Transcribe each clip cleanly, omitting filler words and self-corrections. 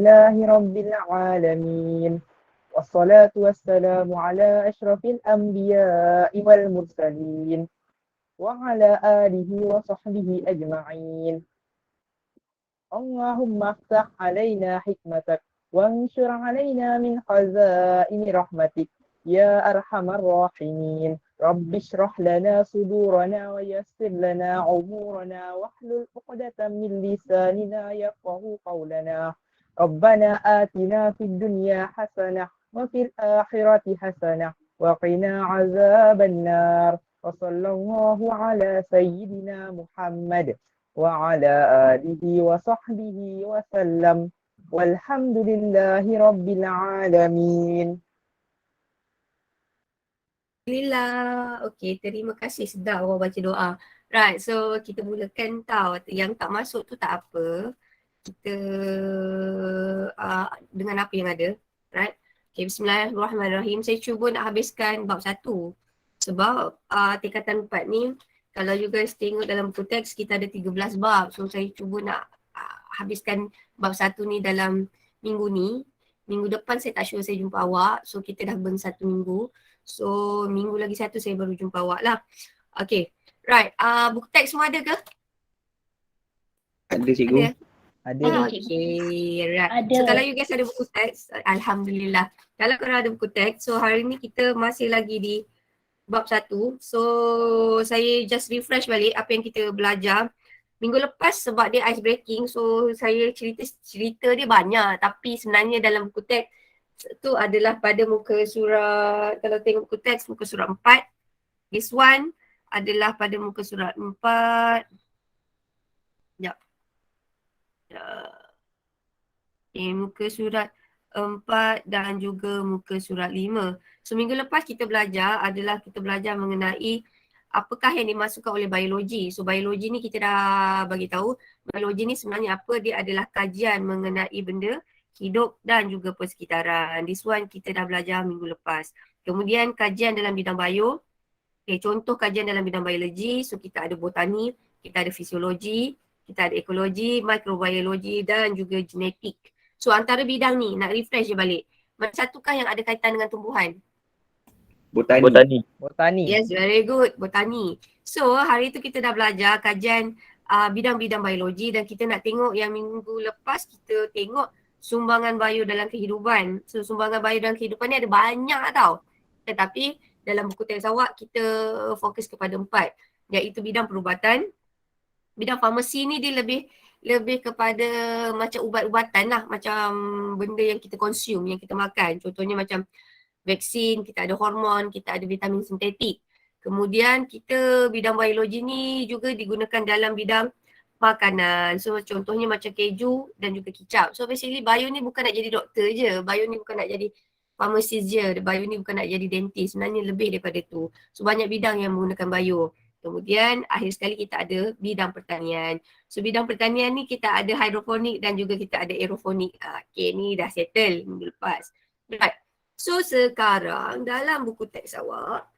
لله رب العالمين والصلاة والسلام على أشرف الأنبياء والمرسلين وعلى آله وصحبه أجمعين. اللهم افتح علينا حكمتك وانشر علينا من خزائن رحمتك يا أرحم الراحمين. رب اشرح لنا صدورنا ويسر لنا أمورنا واحلل عقدة من لساننا يفقه قولنا. ربنا آتنا في الدنيا حسنة وفي الآخرة حسنة وقنا عذاب النار. وصلى الله على سيدنا محمد وعلى آله وصحبه وسلم والحمد لله رب العالمين. Alhamdulillah. Okey, terima kasih sedap awak baca doa. Right, so kita mulakan tau. Yang tak masuk tu tak apa. Kita dengan apa yang ada. Right. Okay, bismillahirrahmanirrahim. Saya cuba nak habiskan bab 1. Sebab tingkatan 4 ni, kalau you guys tengok dalam buku teks, kita ada 13 bab. So saya cuba nak habiskan bab 1 ni dalam minggu ni. Minggu depan saya tak sure saya jumpa awak. So kita dah burn 1 minggu. So minggu lagi 1 saya baru jumpa awak lah. Okay. Right. Buku teks semua ada ke? Ada cikgu. Ada. Okay. Right. Ada. So kalau you guys ada buku teks, Alhamdulillah. Kalau korang ada buku teks, so hari ni kita masih lagi di bab 1. So saya just refresh balik apa yang kita belajar. Minggu lepas sebab dia ice breaking, so saya cerita dia banyak, tapi sebenarnya dalam buku teks tu adalah pada muka surat, kalau tengok buku teks muka surat 4. This one adalah pada muka surat 4. Sekejap. Muka surat 4 dan juga muka surat 5. So minggu lepas kita belajar adalah kita belajar mengenai apakah yang dimasukkan oleh biologi. So biologi ni kita dah bagi tahu, biologi ni sebenarnya apa? Dia adalah kajian mengenai benda hidup dan juga persekitaran. This one kita dah belajar minggu lepas. Kemudian kajian dalam bidang bio. Okay, contoh kajian dalam bidang biologi. So kita ada botani, kita ada fisiologi, kita ada ekologi, mikrobiologi dan juga genetik. So antara bidang ni nak refresh je balik. Mana satukah yang ada kaitan dengan tumbuhan? Botani. Yes, very good. Botani. So, hari tu kita dah belajar kajian bidang-bidang biologi dan kita nak tengok yang minggu lepas kita tengok sumbangan bio dalam kehidupan. So, sumbangan bio dalam kehidupan ni ada banyak tau. Tetapi dalam buku teks awak kita fokus kepada 4, iaitu bidang perubatan. Bidang farmasi ni dia lebih kepada macam ubat-ubatan lah, macam benda yang kita consume, yang kita makan. Contohnya macam vaksin, kita ada hormon, kita ada vitamin sintetik. Kemudian kita bidang biologi ni juga digunakan dalam bidang makanan. So contohnya macam keju dan juga kicap. So basically bio ni bukan nak jadi doktor je. Bio ni bukan nak jadi pharmacist je. Bio ni bukan nak jadi dentist. Sebenarnya lebih daripada tu. So banyak bidang yang menggunakan bio. Kemudian akhir sekali kita ada bidang pertanian. So bidang pertanian ni kita ada hidroponik dan juga kita ada aeroponik. Okay, ni dah settle minggu lepas. Right. So sekarang dalam buku teks awak,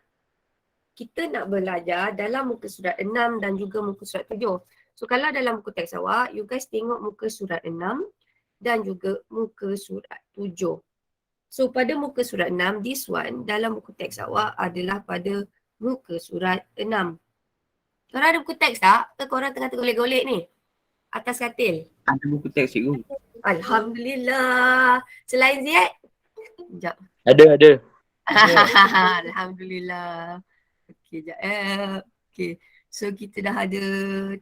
kita nak belajar dalam muka surat 6 dan juga muka surat 7. So kalau dalam buku teks awak, you guys tengok muka surat 6 dan juga muka surat 7. So pada muka surat 6, this one dalam buku teks awak adalah pada muka surat 6. Korang ada buku teks tak? Ke korang tengah tergolek-golek ni? Atas katil? Ada buku teks cikgu. Alhamdulillah. Selain Ziad? Sekejap. Ada. Alhamdulillah. Okay, sekejap. Okay. So kita dah ada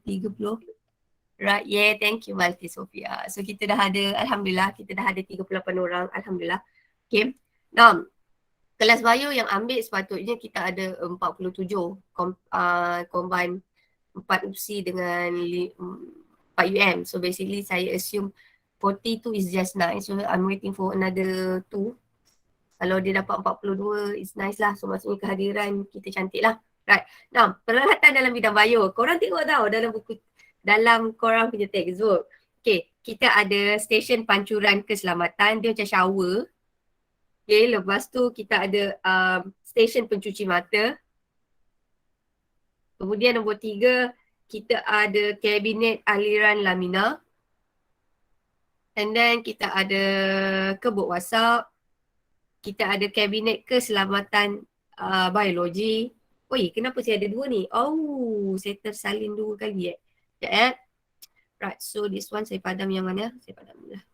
30. Right, yeah, thank you Malti Sofia. So kita dah ada, Alhamdulillah, kita dah ada 38 orang. Alhamdulillah. Okay. Now, kelas bio yang ambil sepatutnya kita ada 47. Combine 4 UPSI dengan 4 UM. So basically saya assume 42 is just nice. So I'm waiting for another 2. Kalau dia dapat 42, it's nice lah. So maksudnya kehadiran kita cantik lah. Right. Now, peralatan dalam bidang bio. Korang tengok tau dalam buku, dalam korang punya textbook. Okay, kita ada stesen pancuran keselamatan. Dia macam shower. Okay, lepas tu kita ada stesen pencuci mata. Kemudian nombor 3, kita ada kabinet aliran lamina. And then kita ada kebok WhatsApp. Kita ada kabinet keselamatan biologi. Oi, kenapa saya ada dua ni? Oh, saya tersalin dua kali Sekejap Right, so this one saya padam yang mana? Saya padam dulu lah.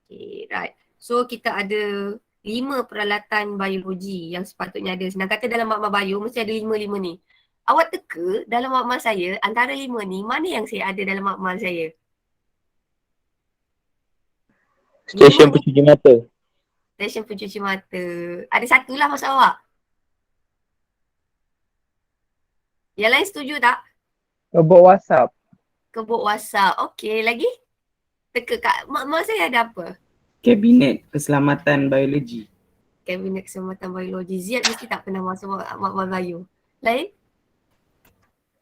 Okay, right. So kita ada 5 peralatan biologi yang sepatutnya ada. Senang kata dalam makmal bio mesti ada 5 ni. Awak teka dalam makmal saya, antara 5 ni, mana yang saya ada dalam makmal saya? Stesen 5 ni pencuci mata. stesen pencuci mata. Ada satu lah maksud awak. Yang lain setuju tak? Kebok WhatsApp. Kebok WhatsApp. Okey, lagi? Teka kat makmal saya ada apa? Kabinet Keselamatan Biologi. Kabinet Keselamatan Biologi. Ziad mesti tak pernah masuk makmal bio. Lain?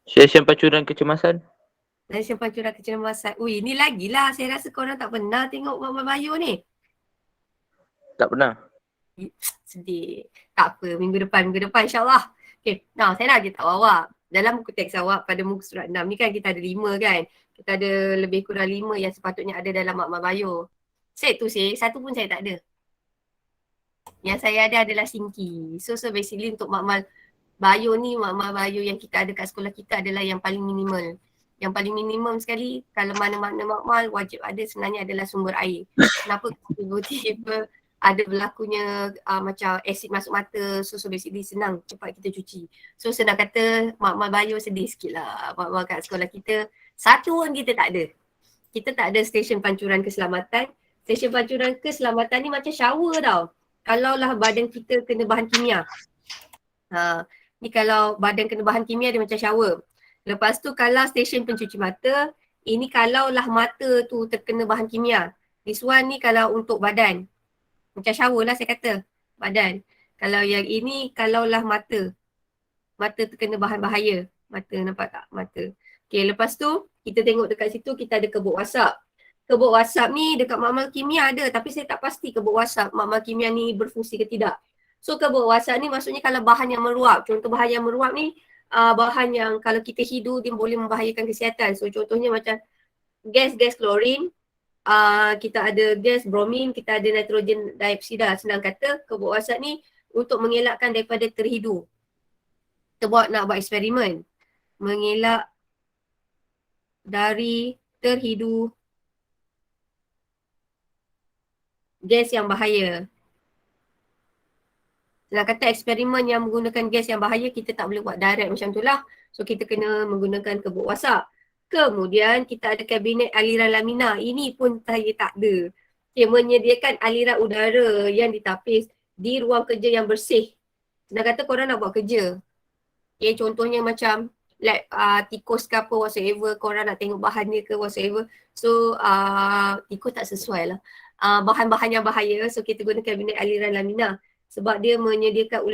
Stesen pancuran kecemasan. Stesen pancuran kecemasan. Ui, ni lagi lah. Saya rasa korang tak pernah tengok makmal bio ni. Tak pernah. Sedih. Tak apa, minggu depan insyaAllah. Okay, now saya nak beritahu awak. Dalam buku teks awak pada muka surat 6 ni kan kita ada 5 kan. Kita ada lebih kurang 5 yang sepatutnya ada dalam makmal bio. Set tu satu pun saya tak ada. Yang saya ada adalah Sinki. So basically untuk makmal bio ni, makmal bio yang kita ada kat sekolah kita adalah yang paling minimal. Yang paling minimum sekali, kalau mana-mana makmal wajib ada sebenarnya adalah sumber air. Kenapa tiba-tiba ada berlakunya macam asid masuk mata, so basically senang cepat kita cuci. So senang kata makmal bio sedih sikit lah. Makmal kat sekolah kita, satu pun kita tak ada. Kita tak ada stesen pancuran keselamatan. Stesen pancuran keselamatan ni macam shower tau. Kalaulah badan kita kena bahan kimia. Ni kalau badan kena bahan kimia dia macam shower. Lepas tu kalau stesen pencuci mata, ini kalaulah mata tu terkena bahan kimia. This one ni kalau untuk badan. Macam shower lah saya kata, badan. Kalau yang ini kalaulah mata. Mata terkena bahan bahaya. Mata nampak tak? Mata. Okay, lepas tu kita tengok dekat situ kita ada kebok WhatsApp. Kebok WhatsApp ni dekat makmal kimia ada tapi saya tak pasti kebok WhatsApp makmal kimia ni berfungsi ke tidak. So kebok WhatsApp ni maksudnya kalau bahan yang meruap. Contoh bahan yang meruap ni bahan yang kalau kita hidu dia boleh membahayakan kesihatan. So contohnya macam gas klorin, kita ada gas bromin, kita ada nitrogen dioksida. Senang kata kebok WhatsApp ni untuk mengelakkan daripada terhidu. Kita nak buat eksperimen. Mengelak dari terhidu gas yang bahaya. Senang kata eksperimen yang menggunakan gas yang bahaya kita tak boleh buat direct macam tu lah. So kita kena menggunakan kebok WhatsApp. Kemudian kita ada kabinet aliran lamina. Ini pun saya tak ada. Okay, menyediakan aliran udara yang ditapis di ruang kerja yang bersih. Senang kata korang nak buat kerja. Okay, contohnya macam like tikus ke apa whatsoever, korang nak tengok bahan dia ke whatsoever. So tikus tak sesuai lah. Bahan-bahan yang bahaya, so kita guna kabinet aliran lamina. Sebab dia menyediakan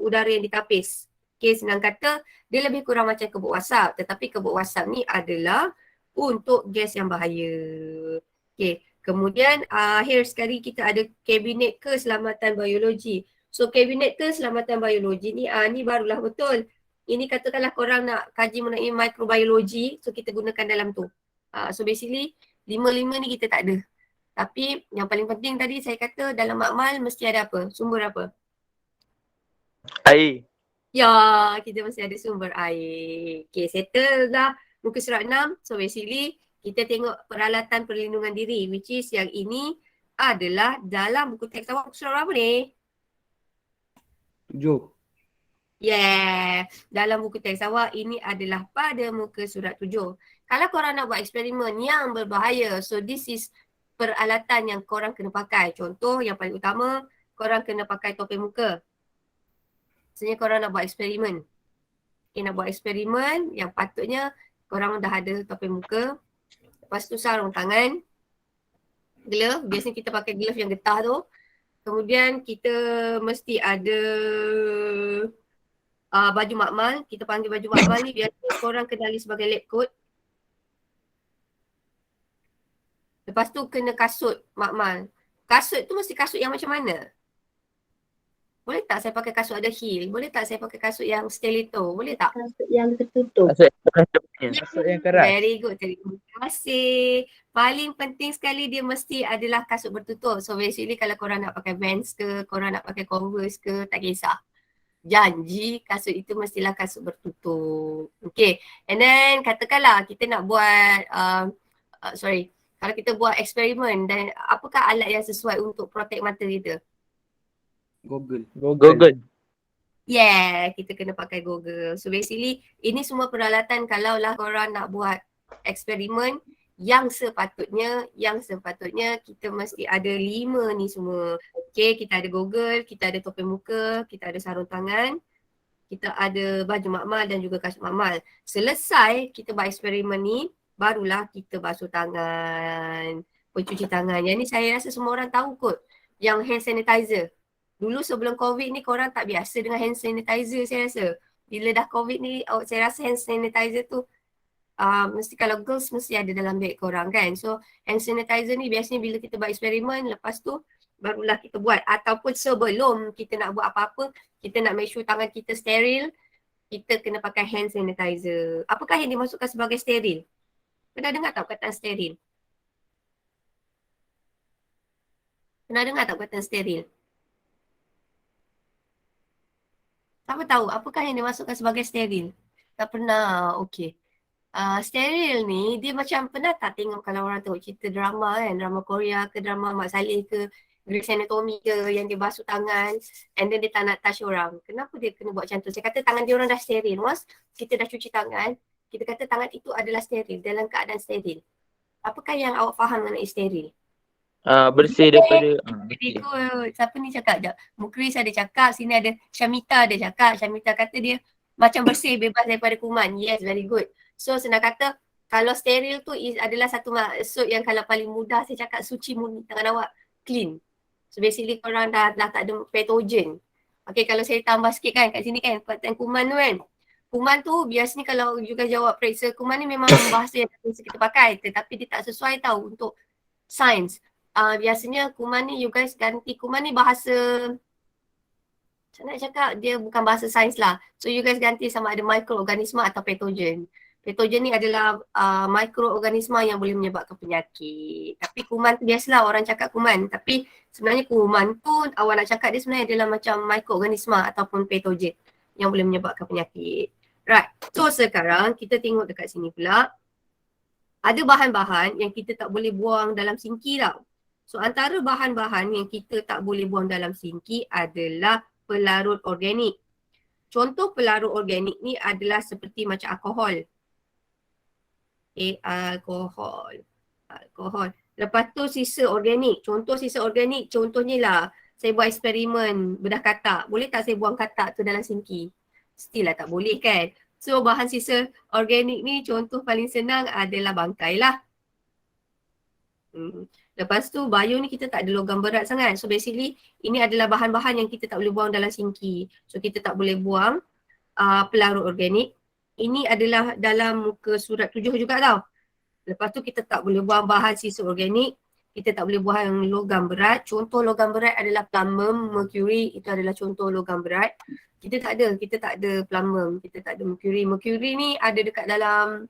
udara yang ditapis. Okay, senang kata dia lebih kurang macam kebok WhatsApp. Tetapi kebok WhatsApp ni adalah untuk gas yang bahaya. Okay, kemudian akhir sekali kita ada kabinet keselamatan biologi. So kabinet keselamatan biologi ni, ni barulah betul. Ini katakanlah korang nak kaji mengenai mikrobiologi, so kita gunakan dalam tu. So basically 5 ni kita tak ada. Tapi yang paling penting tadi saya kata dalam makmal mesti ada apa? Sumber apa? Air. Ya, kita mesti ada sumber air. Okay, settle dah muka surat 6. So basically kita tengok peralatan perlindungan diri which is yang ini adalah dalam buku teks awak muka surat berapa ni? 7. Yeah, dalam buku teks awak ini adalah pada muka surat 7. Kalau korang nak buat eksperimen yang berbahaya, so this is peralatan yang korang kena pakai. Contoh yang paling utama, korang kena pakai topeng muka. Maksudnya korang nak buat eksperimen. Okay, nak buat eksperimen yang patutnya korang dah ada topeng muka. Lepas tu sarung tangan. Glove, biasanya kita pakai glove yang getah tu. Kemudian kita mesti ada baju makmal. Kita panggil baju makmal ni biasanya korang kenali sebagai lab coat. Lepas tu kena kasut makmal. Kasut tu mesti kasut yang macam mana? Boleh tak saya pakai kasut ada heel? Boleh tak saya pakai kasut yang stiletto? Boleh tak? Kasut yang tertutup. Kasut punya. Kasut yang keras. Very good. Terima kasih. Paling penting sekali dia mesti adalah kasut bertutup. So basically kalau korang nak pakai Vans ke, korang nak pakai Converse ke, tak kisah. Janji kasut itu mestilah kasut bertutup. Okay. And then katakanlah kita nak buat, kalau kita buat eksperimen dan apakah alat yang sesuai untuk protect mata kita? Google. Google. Yeah, kita kena pakai Google. So basically ini semua peralatan kalaulah korang nak buat eksperimen yang sepatutnya kita mesti ada 5 ni semua. Okay, kita ada Google, kita ada topeng muka, kita ada sarung tangan, kita ada baju makmal dan juga kasut makmal. Selesai kita buat eksperimen ni, barulah kita basuh tangan, pencuci tangan. Yang ni saya rasa semua orang tahu kot, yang hand sanitizer. Dulu sebelum COVID ni korang tak biasa dengan hand sanitizer saya rasa. Bila dah COVID ni saya rasa hand sanitizer tu mesti kalau girls mesti ada dalam beg korang kan. So hand sanitizer ni biasanya bila kita buat eksperimen, lepas tu barulah kita buat. Ataupun sebelum kita nak buat apa-apa, kita nak make sure tangan kita steril, kita kena pakai hand sanitizer. Apakah yang dimasukkan sebagai steril? Pernah dengar tak perkataan steril? Pernah dengar tak perkataan steril? Siapa tahu apakah yang dimasukkan sebagai steril? Tak pernah. Okey. Steril ni dia macam pernah tak tengok kalau orang tengok cerita drama kan, drama Korea ke drama Mak Saleh ke Grey's Anatomy ke yang dia basuh tangan and then dia tak nak touch orang. Kenapa dia kena buat macam tu? Saya kata tangan dia orang dah steril. Once kita dah cuci tangan, kita kata tangan itu adalah steril, dalam keadaan steril. Apakah yang awak faham mengenai steril? Bersih daripada Very good. Siapa ni cakap jap? Mukris ada cakap, sini ada Syamita ada cakap. Syamita kata dia macam bersih, bebas daripada kuman. Yes, very good. So senang kata, kalau steril tu adalah satu maksud yang kalau paling mudah saya cakap suci murni tangan awak, clean. So basically korang dah tak ada patogen. Okay, kalau saya tambah sikit kan kat sini kan, perkataan kuman tu kan. Kuman tu biasanya kalau juga jawab periksa kuman ni memang bahasa yang biasa kita pakai, tetapi dia tak sesuai tahu untuk sains. Biasanya kuman ni you guys ganti, kuman ni bahasa, saya nak cakap dia bukan bahasa sains lah. So you guys ganti sama ada mikroorganisma atau patogen. Patogen ni adalah mikroorganisma yang boleh menyebabkan penyakit. Tapi kuman tu biasalah orang cakap kuman. Tapi sebenarnya kuman tu awak nak cakap dia sebenarnya adalah macam mikroorganisma ataupun patogen yang boleh menyebabkan penyakit. Right. So sekarang kita tengok dekat sini pula. Ada bahan-bahan yang kita tak boleh buang dalam sinki tau. So antara bahan-bahan yang kita tak boleh buang dalam sinki adalah pelarut organik. Contoh pelarut organik ni adalah seperti macam alkohol. Alkohol. Lepas tu sisa organik. Contoh sisa organik, contohnya lah saya buat eksperimen bedah katak. Boleh tak saya buang katak tu dalam sinki? Still lah tak boleh kan. So bahan sisa organik ni contoh paling senang adalah bangkai lah. Lepas tu bio ni kita tak ada logam berat sangat. So basically ini adalah bahan-bahan yang kita tak boleh buang dalam sinki. So kita tak boleh buang pelarut organik. Ini adalah dalam muka surat 7 juga tau. Lepas tu kita tak boleh buang bahan sisa organik. Kita tak boleh buang logam berat. Contoh logam berat adalah platinum, mercury. Itu adalah contoh logam berat. Kita tak ada platinum, kita tak ada mercury. Mercury ni ada dekat dalam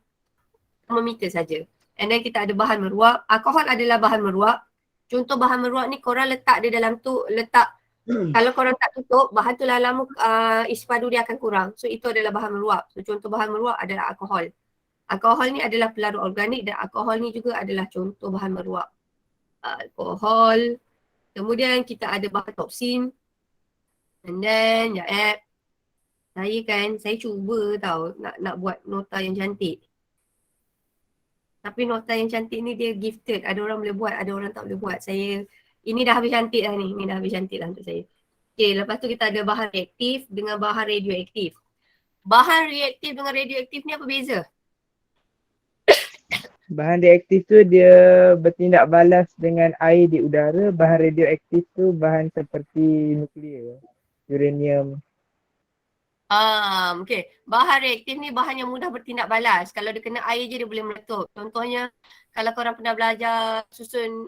termometer saja. And then kita ada bahan meruap. Alkohol adalah bahan meruap. Contoh bahan meruap ni korang letak dia dalam tu, kalau korang tak tutup, bahan tu lama isi padu dia akan kurang. So itu adalah bahan meruap. So contoh bahan meruap adalah alkohol. Alkohol ni adalah pelarut organik dan alkohol ni juga adalah contoh bahan meruap. Alkohol. Kemudian kita ada bahan toksin. And then, saya cuba tau nak buat nota yang cantik. Tapi nota yang cantik ni dia gifted. Ada orang boleh buat, ada orang tak boleh buat. Ini dah habis cantik lah ni. Ini dah habis cantik lah untuk saya. Okay, lepas tu kita ada bahan reaktif dengan bahan radioaktif. Bahan reaktif dengan radioaktif ni apa beza? Bahan reaktif tu dia bertindak balas dengan air di udara. Bahan radioaktif tu bahan seperti nuklear, uranium. Okay. Bahan reaktif ni bahan yang mudah bertindak balas. Kalau dia kena air je dia boleh meletup. Contohnya kalau korang pernah belajar susun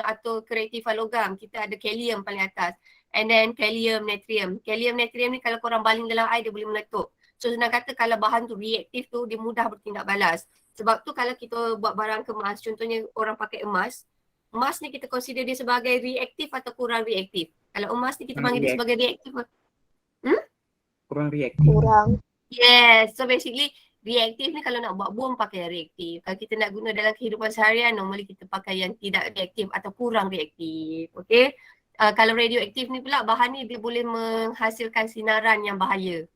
atau kreatif logam, kita ada kalium paling atas. And then kalium, natrium. Kalium, natrium ni kalau korang baling dalam air dia boleh meletup. So senang kata kalau bahan tu reaktif tu dia mudah bertindak balas. Sebab tu kalau kita buat barang kemas, contohnya orang pakai emas, emas ni kita consider dia sebagai reaktif atau kurang reaktif. Kalau emas ni kita panggil dia sebagai reaktif. Kurang reaktif. Kurang. Yes, so basically reaktif ni kalau nak buat bom pakai yang reaktif. Kalau kita nak guna dalam kehidupan seharian, normally kita pakai yang tidak reaktif atau kurang reaktif. Okay. Kalau radioaktif ni pula bahan ni dia boleh menghasilkan sinaran yang bahaya.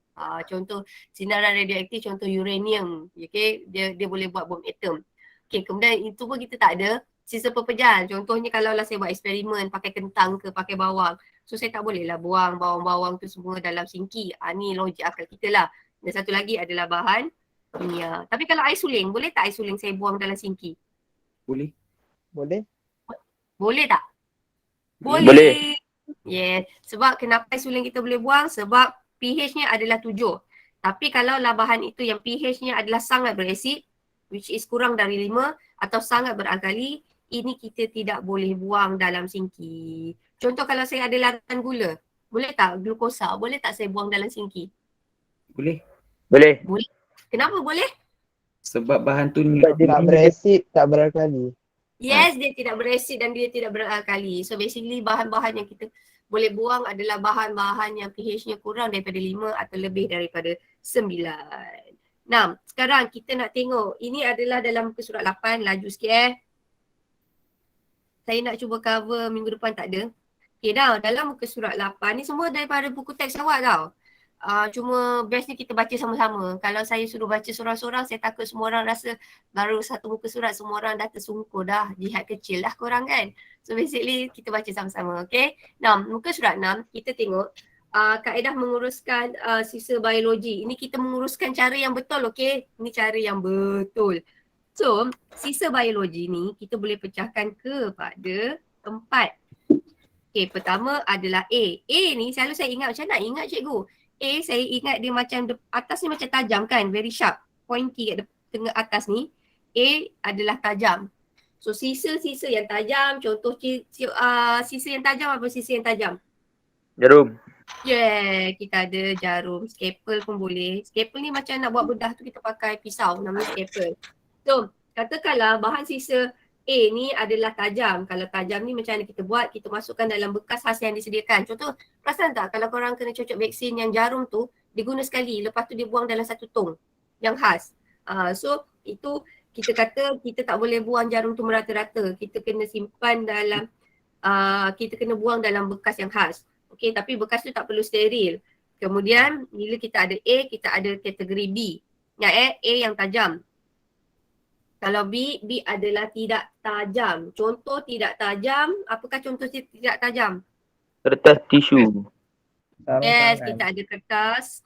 Contoh sinaran radioaktif, contoh uranium. Okay, dia boleh buat bom atom. Okay, kemudian itu pun kita tak ada. Sisa pepejal, contohnya kalau lah saya buat eksperimen pakai kentang ke pakai bawang. So saya tak boleh lah buang bawang-bawang tu semua dalam sinki. Ni logik akal kita lah. Dan satu lagi adalah bahan kimia. Tapi kalau air suling, boleh tak air suling saya buang dalam sinki? Boleh. Boleh? Boleh tak? Boleh. Yes. Sebab kenapa air suling kita boleh buang? Sebab pH-nya adalah 7. Tapi kalau lah bahan itu yang pH-nya adalah sangat berasid, which is kurang dari 5 atau sangat beralkali, ini kita tidak boleh buang dalam sinki. Contoh kalau saya ada larutan gula, boleh tak glukosa? Boleh tak saya buang dalam sinki? Boleh. Boleh. Boleh. Kenapa boleh? Sebab bahan tu ni Tak berasid, tak beralkali. Yes, dia tidak berasid dan dia tidak beralkali. So basically bahan-bahan yang kita boleh buang adalah bahan-bahan yang pH-nya kurang daripada 5 atau lebih daripada 9. Nah, sekarang kita nak tengok. Ini adalah dalam muka surat 8. Laju sikit Saya nak cuba cover minggu depan tak ada. Okay dah, dalam muka surat 8 ni semua daripada buku teks awak tau. Cuma bestnya kita baca sama-sama. Kalau saya suruh baca seorang-seorang, saya takut semua orang rasa baru satu muka surat, semua orang dah tersungkur dah. Jihad kecil lah korang kan. So basically kita baca sama-sama, okay. Nah, muka surat 6, kita tengok kaedah menguruskan sisa biologi. Ini kita menguruskan cara yang betul, okay. Ini cara yang betul. So, sisa biologi ni kita boleh pecahkan kepada 4. Okay, pertama adalah A. A ni selalu saya ingat macam nak ingat cikgu. A saya ingat dia macam atas ni macam tajam kan, very sharp, pointy kat tengah atas ni. A adalah tajam. So sisa-sisa yang tajam, contoh sisa yang tajam apa sisa yang tajam? Jarum. Yeah, kita ada jarum, scalpel pun boleh. Scalpel ni macam nak buat bedah tu kita pakai pisau, namanya scalpel. So katakanlah bahan sisa A ni adalah tajam. Kalau tajam ni macam mana kita buat? Kita masukkan dalam bekas khas yang disediakan. Contoh, perasan tak kalau korang kena cocok vaksin yang jarum tu, diguna sekali. Lepas tu dia buang dalam satu tong yang khas. So, itu kita kata kita tak boleh buang jarum tu merata-rata. Kita kena simpan dalam, kita kena buang dalam bekas yang khas. Okay, tapi bekas tu tak perlu steril. Kemudian, bila kita ada A, kita ada kategori B. A yang tajam. Kalau B adalah tidak tajam. Contoh tidak tajam, apakah contoh tidak tajam? Kertas tisu. Yes, kita ada kertas,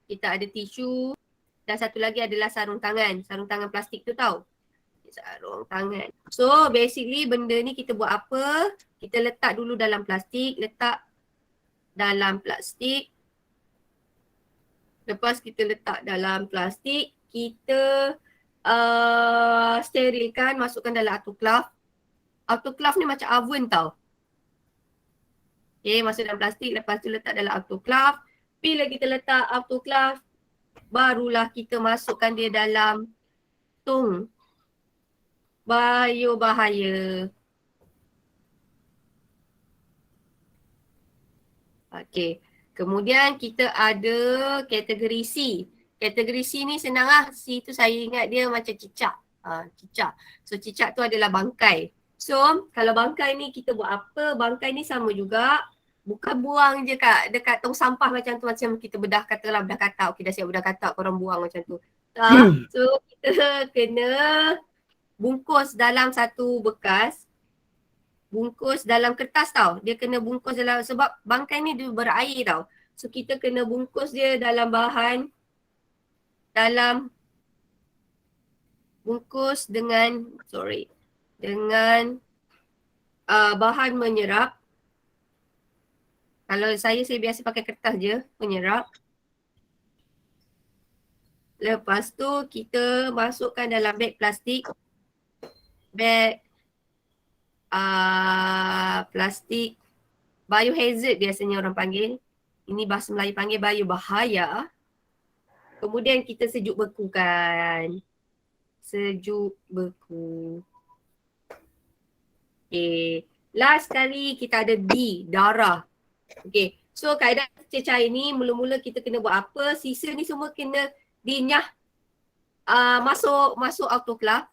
kita ada tisu dan satu lagi adalah sarung tangan. Sarung tangan plastik tu tau. Sarung tangan. So basically benda ni kita buat apa? Kita letak dulu dalam plastik, Lepas kita letak dalam plastik, kita sterilkan, masukkan dalam autoclave. Autoclave ni macam oven tau. Okay, masuk dalam plastik, lepas tu letak dalam autoclave. Bila kita letak autoclave, barulah kita masukkan dia dalam tong biobahaya. Okay, kemudian kita ada kategori C. Kategori C ni senang lah. C tu saya ingat dia macam cicak. Cicak. So cicak tu adalah bangkai. So kalau bangkai ni kita buat apa? Bangkai ni sama juga. Bukan buang je dekat tong sampah macam tu. Macam kita bedah katalah bedah katak. Okay dah siap bedah katak korang buang macam tu. So kita kena bungkus dalam satu bekas. Bungkus dalam kertas tau. Dia kena bungkus dalam, sebab bangkai ni dia berair tau. So kita kena bungkus dia dalam bahan, bungkus dengan bahan menyerap. Kalau saya biasa pakai kertas je, menyerap. Lepas tu kita masukkan dalam beg plastik. Beg plastik biohazard biasanya orang panggil. Ini bahasa Melayu panggil bahaya. Kemudian kita sejuk bekukan. Sejuk beku. Okay. Last kali kita ada D, darah. Okay. So kaedah cecair ni mula-mula kita kena buat apa? Sisa ni semua kena dinyah masuk autoclave.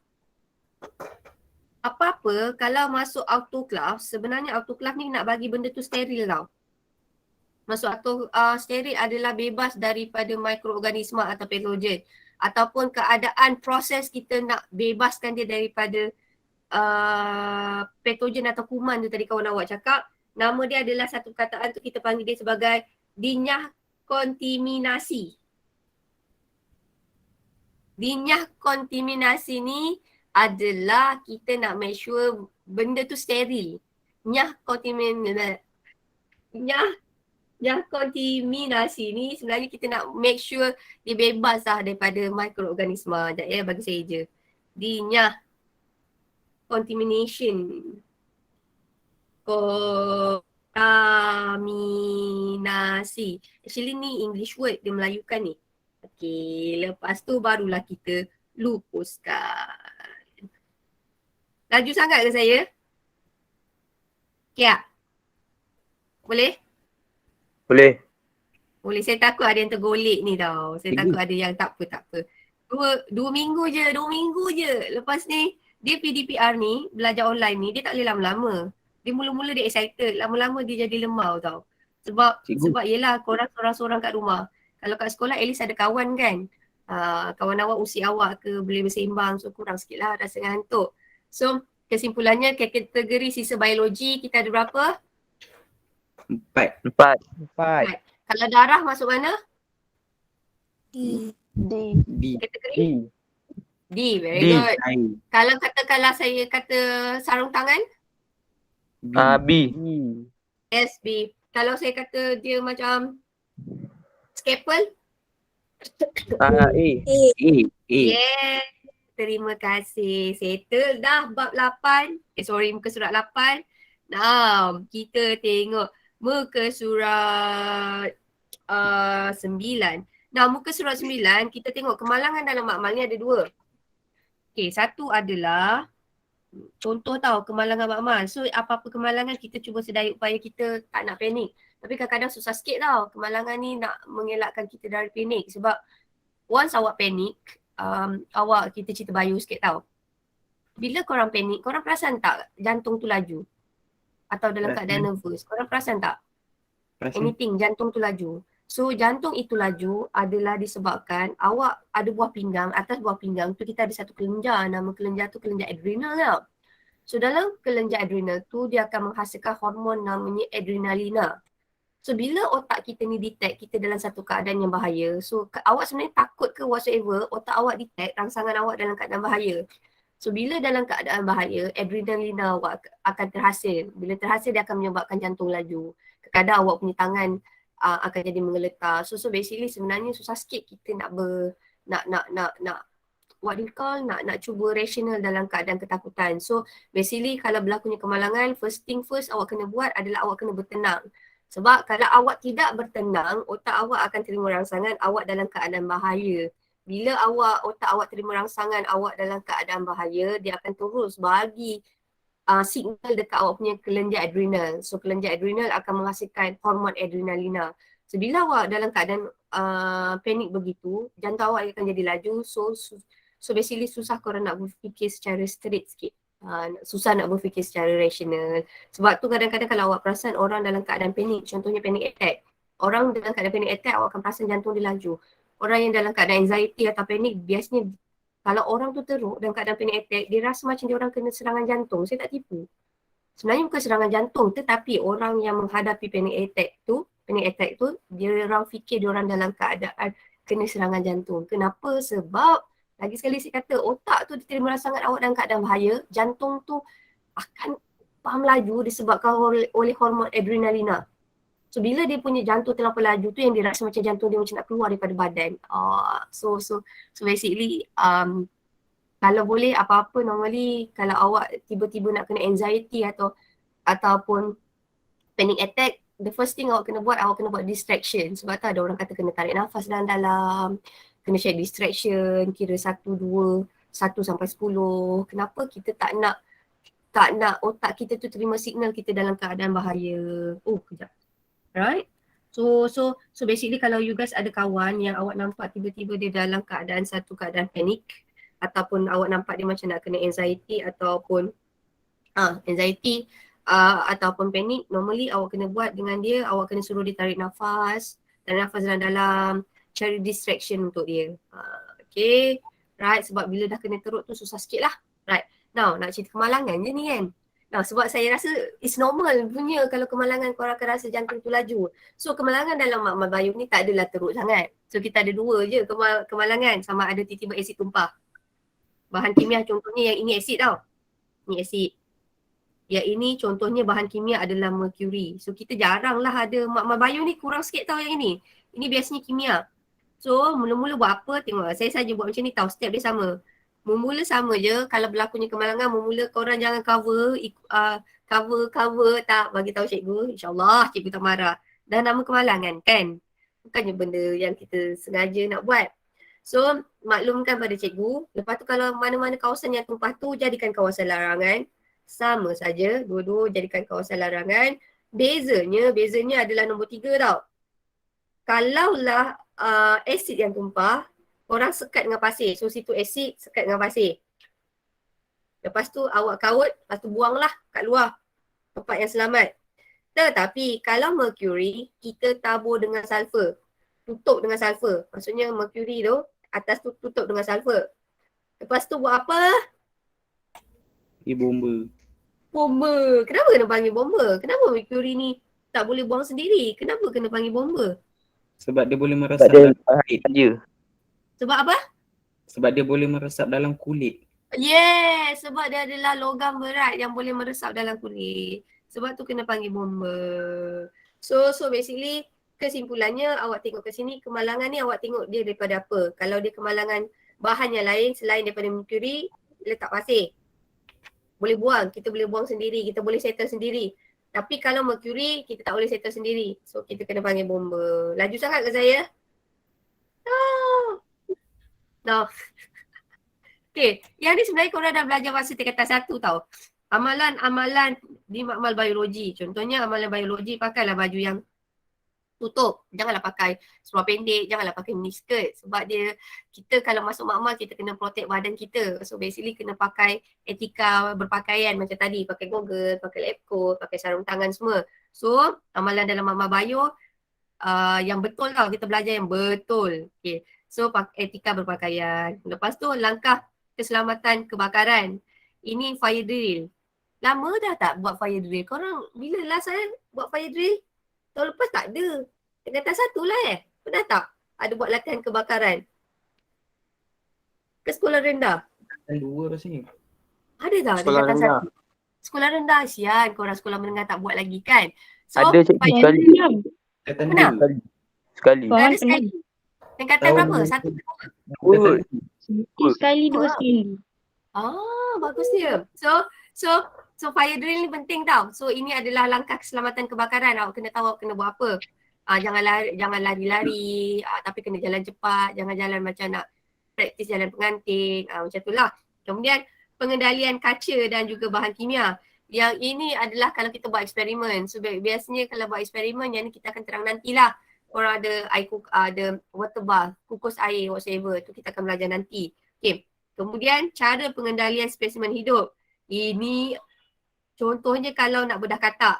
Apa-apa kalau masuk autoclave, sebenarnya autoclave ni nak bagi benda tu steril tau. Masuk steril adalah bebas daripada mikroorganisma atau patogen. Ataupun keadaan proses kita nak bebaskan dia daripada patogen atau kuman tu tadi kawan awak cakap. Nama dia adalah satu perkataan tu kita panggil dia sebagai dinyah kontaminasi. Dinyah kontaminasi ni adalah kita nak make sure benda tu steril. Nyah kontaminasi ni sebenarnya kita nak make sure dia bebas lah daripada mikroorganisma. Sekejap ya, bagi saya je. Dinyah contamination. Kontaminasi. Actually ni English word, dia Melayukan ni. Okay, lepas tu barulah kita lupuskan. Laju sangat ke saya? Okay tak? Boleh? Boleh. Boleh, saya takut ada yang tergolek ni tau. Saya takut ada yang tak apa. Dua minggu je. Lepas ni, dia PDPR ni, belajar online ni, dia tak boleh lama-lama. Dia mula-mula dia excited, lama-lama dia jadi lemau tau. Sebab yelah korang sorang-sorang kat rumah. Kalau kat sekolah at least ada kawan kan. Kawan awak usia awak ke boleh bersembang, so kurang sikit lah rasa ngantuk. So kesimpulannya kategori sisa biologi kita ada berapa? 4. 4. Kalau darah masuk mana? D. Kategori? D, very D. good. Kalau katakanlah saya kata sarung tangan? B. Yes, B. Kalau saya kata dia macam scalpel? A. Yes. Terima kasih. Settle dah bab 8. Muka surat 8. Nah, kita tengok muka surat 9. Nah, muka surat 9 kita tengok kemalangan dalam makmal ni ada 2. Okay, satu adalah contoh tau kemalangan makmal. So apa-apa kemalangan kita cuba sedaya upaya kita tak nak panik. Tapi kadang-kadang susah sikit tau. Kemalangan ni nak mengelakkan kita dari panik. Sebab once awak panik, kita cerita bio sikit tau. Bila korang panik, korang perasan tak jantung tu laju? Atau dalam keadaan nervous, korang perasan tak? Anything, jantung tu laju. So jantung itu laju adalah disebabkan awak ada buah pinggang, atas buah pinggang tu kita ada satu kelenjar, nama kelenjar tu kelenjar adrenal tau. So dalam kelenjar adrenal tu dia akan menghasilkan hormon namanya adrenalina. So bila otak kita ni detect kita dalam satu keadaan yang bahaya, so awak sebenarnya takut ke whatsoever, otak awak detect rangsangan awak dalam keadaan bahaya. So bila dalam keadaan bahaya, adrenalina awak akan terhasil. Bila terhasil dia akan menyebabkan jantung laju. Kadang-kadang awak punya tangan akan jadi menggeletar. So basically sebenarnya susah sikit kita nak what do you call, nak cuba rational dalam keadaan ketakutan. So basically kalau berlakunya kemalangan, first thing first awak kena buat adalah awak kena bertenang. Sebab kalau awak tidak bertenang, otak awak akan terima rangsangan awak dalam keadaan bahaya. Bila otak awak terima rangsangan awak dalam keadaan bahaya, dia akan terus bagi signal dekat awak punya kelenjar adrenal. So kelenjar adrenal akan menghasilkan hormon adrenalina. So bila awak dalam keadaan panik begitu, jantung awak akan jadi laju. So basically susah korang nak berfikir secara straight sikit. Susah nak berfikir secara rational. Sebab tu kadang-kadang kalau awak perasan orang dalam keadaan panik, contohnya panic attack. Orang dalam keadaan panic attack awak akan perasan jantung dia laju. Orang yang dalam keadaan anxiety atau panik biasanya kalau orang tu teruk dalam keadaan panic attack, dia rasa macam dia orang kena serangan jantung. Saya tak tipu. Sebenarnya bukan serangan jantung, tetapi orang yang menghadapi panic attack tu, dia orang fikir dia orang dalam keadaan kena serangan jantung. Kenapa? Sebab lagi sekali saya kata otak tu diterima rangsangan awak dalam keadaan bahaya, jantung tu akan melaju disebabkan oleh hormon adrenalina. So bila dia punya jantung terlalu laju tu yang dia rasa macam jantung dia macam nak keluar daripada badan. So basically kalau boleh apa-apa normally kalau awak tiba-tiba nak kena anxiety ataupun panic attack, the first thing awak kena buat distraction. Sebab tu ada orang kata kena tarik nafas dalam-dalam, kena share distraction, kira 1, 2, 1 sampai 10. Kenapa kita tak nak otak kita tu terima signal kita dalam keadaan bahaya. Oh, kejap. Right? So basically kalau you guys ada kawan yang awak nampak tiba-tiba dia dalam satu keadaan panik, ataupun awak nampak dia macam nak kena anxiety ataupun ataupun panik, normally awak kena buat dengan dia, awak kena suruh dia tarik nafas dalam-dalam, cari distraction untuk dia. Okay, right, sebab bila dah kena teruk tu susah sikit lah. Right, now nak cerita kemalangan je ni kan. Nah, sebab saya rasa it's normal punya kalau kemalangan korang akan rasa jantung tu laju. So kemalangan dalam Makmal Bayu ni tak adalah teruk sangat. So kita ada 2 je kemalangan, sama ada tiba-tiba asid tumpah. Bahan kimia contohnya yang ini asid tau. Ni asid. Yang ini contohnya bahan kimia adalah mercury. So kita jarang lah ada Makmal Bayu ni kurang sikit tau yang ini. Ini biasanya kimia. So mula-mula buat apa tengok. Saya saja buat macam ni tau, step dia sama. Mula sama je, kalau berlakunya kemalangan, mula korang jangan cover tak bagi tahu cikgu, insyaAllah cikgu tak marah. Dah nama kemalangan kan? Bukannya benda yang kita sengaja nak buat. So maklumkan pada cikgu, lepas tu kalau mana-mana kawasan yang tumpah tu jadikan kawasan larangan. Sama saja, dua-dua jadikan kawasan larangan. Bezanya adalah nombor 3 tau. Kalaulah asid yang tumpah, orang sekat dengan pasir. So situ asid sekat dengan pasir. Lepas tu awak kaut, lepas tu buanglah kat luar tempat yang selamat. Tetapi kalau mercury, kita tabur dengan sulfur. Tutup dengan sulfur. Maksudnya mercury tu, atas tu tutup dengan sulfur. Lepas tu buat apa? Bomba. Bomba. Kenapa kena panggil bomba? Kenapa mercury ni tak boleh buang sendiri? Kenapa kena panggil bomba? Sebab dia boleh Sebab meresap dia dalam bahaya je. Sebab apa? Sebab dia boleh meresap dalam kulit. Yes, sebab dia adalah logam berat yang boleh meresap dalam kulit. Sebab tu kena panggil bomba. So basically kesimpulannya awak tengok ke sini, kemalangan ni awak tengok dia daripada apa. Kalau dia kemalangan bahan yang lain selain daripada mercury, letak pasir. Boleh buang, kita boleh buang sendiri, kita boleh settle sendiri. Tapi kalau mercury, kita tak boleh settle sendiri. So kita kena panggil bomba. Laju sangat ke saya? No. Okay, yang ni sebenarnya korang dah belajar masa tingkatan 1 tau. Amalan-amalan di Makmal Biologi. Contohnya amalan biologi, pakailah baju yang tutup. Janganlah pakai seluar pendek, janganlah pakai miniskirt. Sebab kita kalau masuk makmal, kita kena protect badan kita. So basically kena pakai etika berpakaian macam tadi. Pakai goggle, pakai lab coat, pakai sarung tangan semua. So amalan dalam Makmal Bio yang betul tau, kita belajar yang betul. Okay. So etika berpakaian. Lepas tu langkah keselamatan kebakaran. Ini fire drill. Lama dah tak buat fire drill? Korang bila last saya buat fire drill? Tahun lepas tak ada. Tingkatan 1 lah Pernah tak ada buat latihan kebakaran? Ke sekolah rendah? Dan 2 rasanya. Ada tak Sekolah tingkatan rendah. 1? Sekolah rendah, sian. Korang sekolah menengah tak buat lagi kan? So, Ada cikgu sekali. Tingkatan Pernah? 2. Sekali. ada sekali. Tingkatan Tahun berapa? 2000. 1 ke 2? Dua. Sekali, 2 sekali. Bagus dia. So fire drill ni penting tau. So ini adalah langkah keselamatan kebakaran. Awak kena tahu awak kena buat apa. Jangan lari-lari, tapi kena jalan cepat. Jangan jalan macam nak praktis jalan pengantin. Macam tu lah. Kemudian pengendalian kaca dan juga bahan kimia. Yang ini adalah kalau kita buat eksperimen. So biasanya kalau buat eksperimen, yang ni kita akan terang nantilah. Korang ada water bath, kukus air whatsoever. Tu kita akan belajar nanti. Okay. Kemudian cara pengendalian spesimen hidup. Ini contohnya kalau nak bedah katak.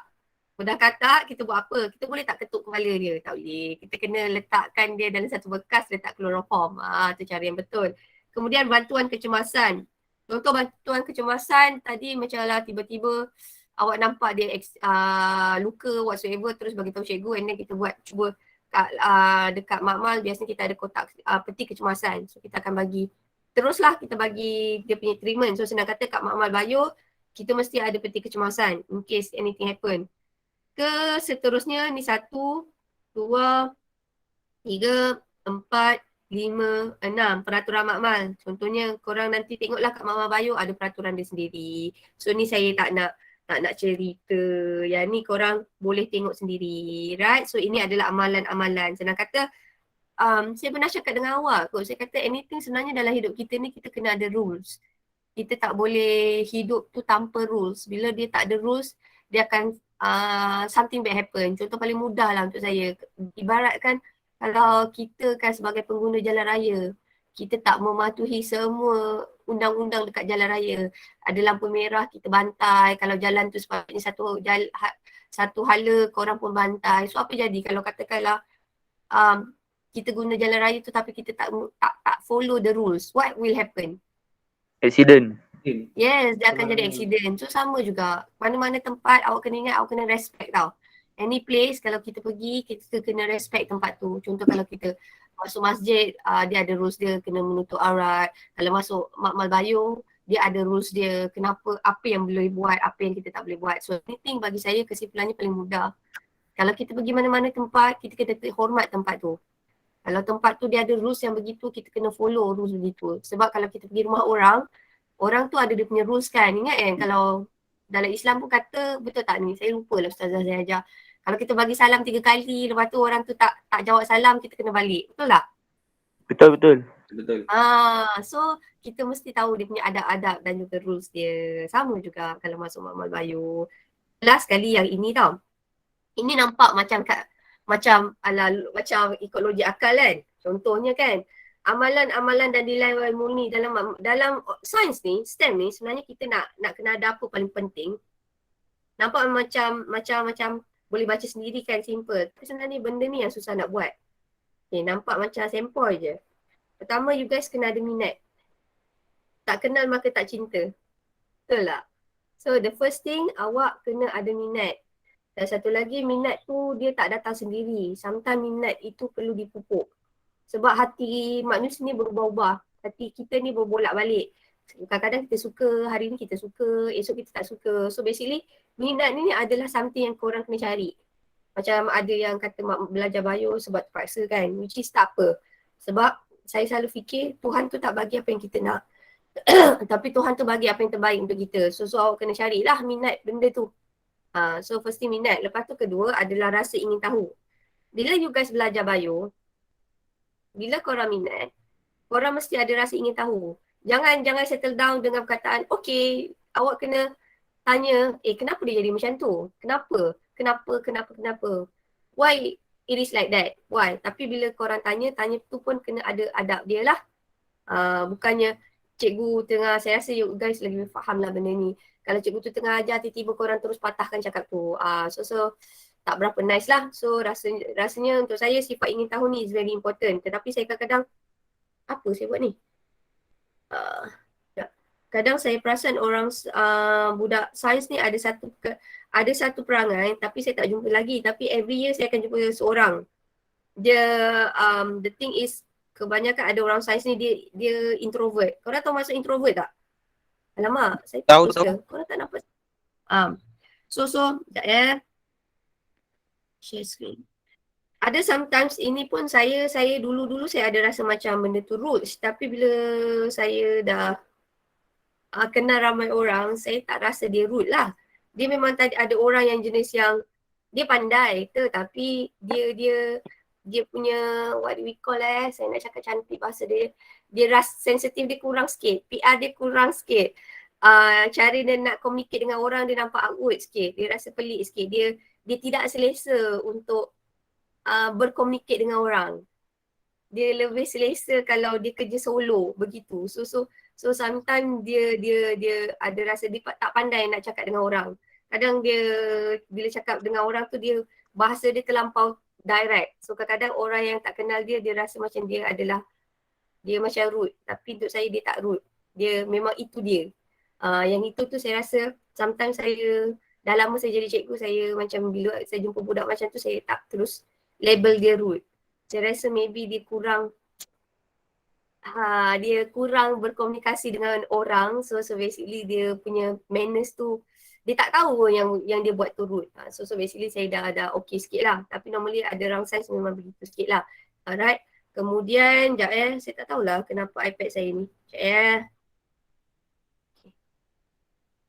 Bedah katak kita buat apa? Kita boleh tak ketuk kepala dia? Tak boleh. Kita kena letakkan dia dalam satu bekas, letak kloroform. Tu cara yang betul. Kemudian bantuan kecemasan. Contoh bantuan kecemasan tadi macam lah tiba-tiba awak nampak dia luka whatsoever, terus bagi tahu cikgu, and then kita cuba dekat makmal biasanya kita ada kotak peti kecemasan. So kita akan bagi, teruslah kita bagi dia punya treatment. So senang kata kat Makmal Bio, kita mesti ada peti kecemasan in case anything happen. Seterusnya ni 1, 2, 3, 4, 5, 6 peraturan makmal. Contohnya korang nanti tengoklah kat Makmal Bio ada peraturan dia sendiri. So ni saya tak nak tak nak cerita. Yang ni korang boleh tengok sendiri, right? So ini adalah amalan-amalan. Senang kata, saya pernah cakap dengan awak kot, saya kata anything sebenarnya dalam hidup kita ni kita kena ada rules. Kita tak boleh hidup tu tanpa rules. Bila dia tak ada rules, dia akan something bad happen. Contoh paling mudah lah untuk saya. Ibaratkan kalau kita kan sebagai pengguna jalan raya, kita tak mematuhi semua undang-undang dekat jalan raya. Ada lampu merah kita bantai, kalau jalan tu sepatutnya satu hala korang pun bantai. So apa jadi kalau katakanlah kita guna jalan raya tu tapi kita tak follow the rules, what will happen? Accident. Yes, dia akan jadi accident. So sama juga, mana-mana tempat awak kena ingat, awak kena respect tau. Any place kalau kita pergi, kita kena respect tempat tu. Contoh kalau kita masuk masjid, dia ada rules dia kena menutup aurat. Kalau masuk Makmal Bayung, dia ada rules dia kenapa, apa yang boleh buat, apa yang kita tak boleh buat. So anything bagi saya kesimpulannya paling mudah. Kalau kita pergi mana-mana tempat, kita kena hormat tempat tu. Kalau tempat tu dia ada rules yang begitu, kita kena follow rules begitu. Sebab kalau kita pergi rumah orang, orang tu ada dia punya rules kan. Ingat kan kalau dalam Islam pun kata, betul tak ni? Saya lupa lah ustazah saya ajar. Kalau kita bagi salam 3 kali, lepas tu orang tu tak jawab salam, kita kena balik. Betul tak? Betul. So kita mesti tahu dia punya adab-adab dan juga rules dia. Sama juga kalau masuk Makmal Bayung. Last kali yang ini tau. Ini nampak macam ikut logik akal kan. Contohnya kan, amalan-amalan dan nilai murni dalam sains ni, STEM ni sebenarnya kita nak kena ada apa paling penting. Nampak macam boleh baca sendiri kan, simple. Tapi sebenarnya benda ni yang susah nak buat. Okay, nampak macam sempoi je. Pertama, you guys kena ada minat. Tak kenal maka tak cinta. Betul tak? So the first thing, awak kena ada minat. Dan satu lagi, minat tu dia tak datang sendiri. Sometimes minat itu perlu dipupuk. Sebab hati manusia ni berubah-ubah. Hati kita ni berbolak-balik. Kadang-kadang kita suka, hari ni kita suka, esok kita tak suka. So basically, minat ni adalah something yang korang kena cari. Macam ada yang kata belajar bio sebab terpaksa kan, which is tak apa. Sebab saya selalu fikir Tuhan tu tak bagi apa yang kita nak. Tapi Tuhan tu bagi apa yang terbaik untuk kita. So awak kena carilah minat benda tu. So first thing minat. Lepas tu kedua adalah rasa ingin tahu. Bila you guys belajar bio, bila korang minat, korang mesti ada rasa ingin tahu. Jangan settle down dengan perkataan, okay, awak kena tanya, kenapa dia jadi macam tu? Kenapa? Why it is like that? Why? Tapi bila korang tanya tu pun kena ada adab dia lah. Bukannya cikgu tengah, saya rasa you guys lagi faham lah benda ni. Kalau cikgu tu tengah ajar, tiba-tiba korang terus patahkan cakap tu. So tak berapa nice lah. So rasanya untuk saya sifat ingin tahu ni is very important. Tetapi saya kadang-kadang, apa saya buat ni? Kadang saya perasan orang budak sains ni ada satu perangai tapi saya tak jumpa lagi. Tapi every year saya akan jumpa seorang. Dia the thing is kebanyakan ada orang sains ni dia introvert. Korang tahu maksud introvert tak? Alamak, saya tahu. Korang tak nampak. So sekejap ya. Share screen. Ada sometimes ini pun saya dulu saya ada rasa macam benda tu rules. Tapi bila saya dah kenal ramai orang, saya tak rasa dia rude lah. Dia memang tadi ada orang yang jenis yang dia pandai tetapi dia punya what we call saya nak cakap cantik bahasa dia rasa sensitif dia kurang sikit, PR dia kurang sikit. Cara dia nak communicate dengan orang dia nampak awkward sikit, dia rasa pelik sikit, dia tidak selesa untuk berkomunikasi dengan orang. Dia lebih selesa kalau dia kerja solo begitu. So sometimes dia ada rasa dia tak pandai nak cakap dengan orang. Kadang dia bila cakap dengan orang tu dia bahasa dia terlampau direct. So kadang-kadang orang yang tak kenal dia rasa macam dia macam rude. Tapi untuk saya dia tak rude. Dia memang itu dia. Yang itu tu saya rasa sometimes saya dah lama saya jadi cikgu, saya macam bila saya jumpa budak macam tu saya tak terus label dia rude. Saya rasa maybe dia kurang berkomunikasi dengan orang. So basically dia punya manners tu dia tak tahu yang dia buat tu rude. So basically saya dah okay sikit lah. Tapi normally ada orang sains memang begitu sikit lah. Alright. Kemudian sekejap saya tak tahulah kenapa iPad saya ni. Sekejap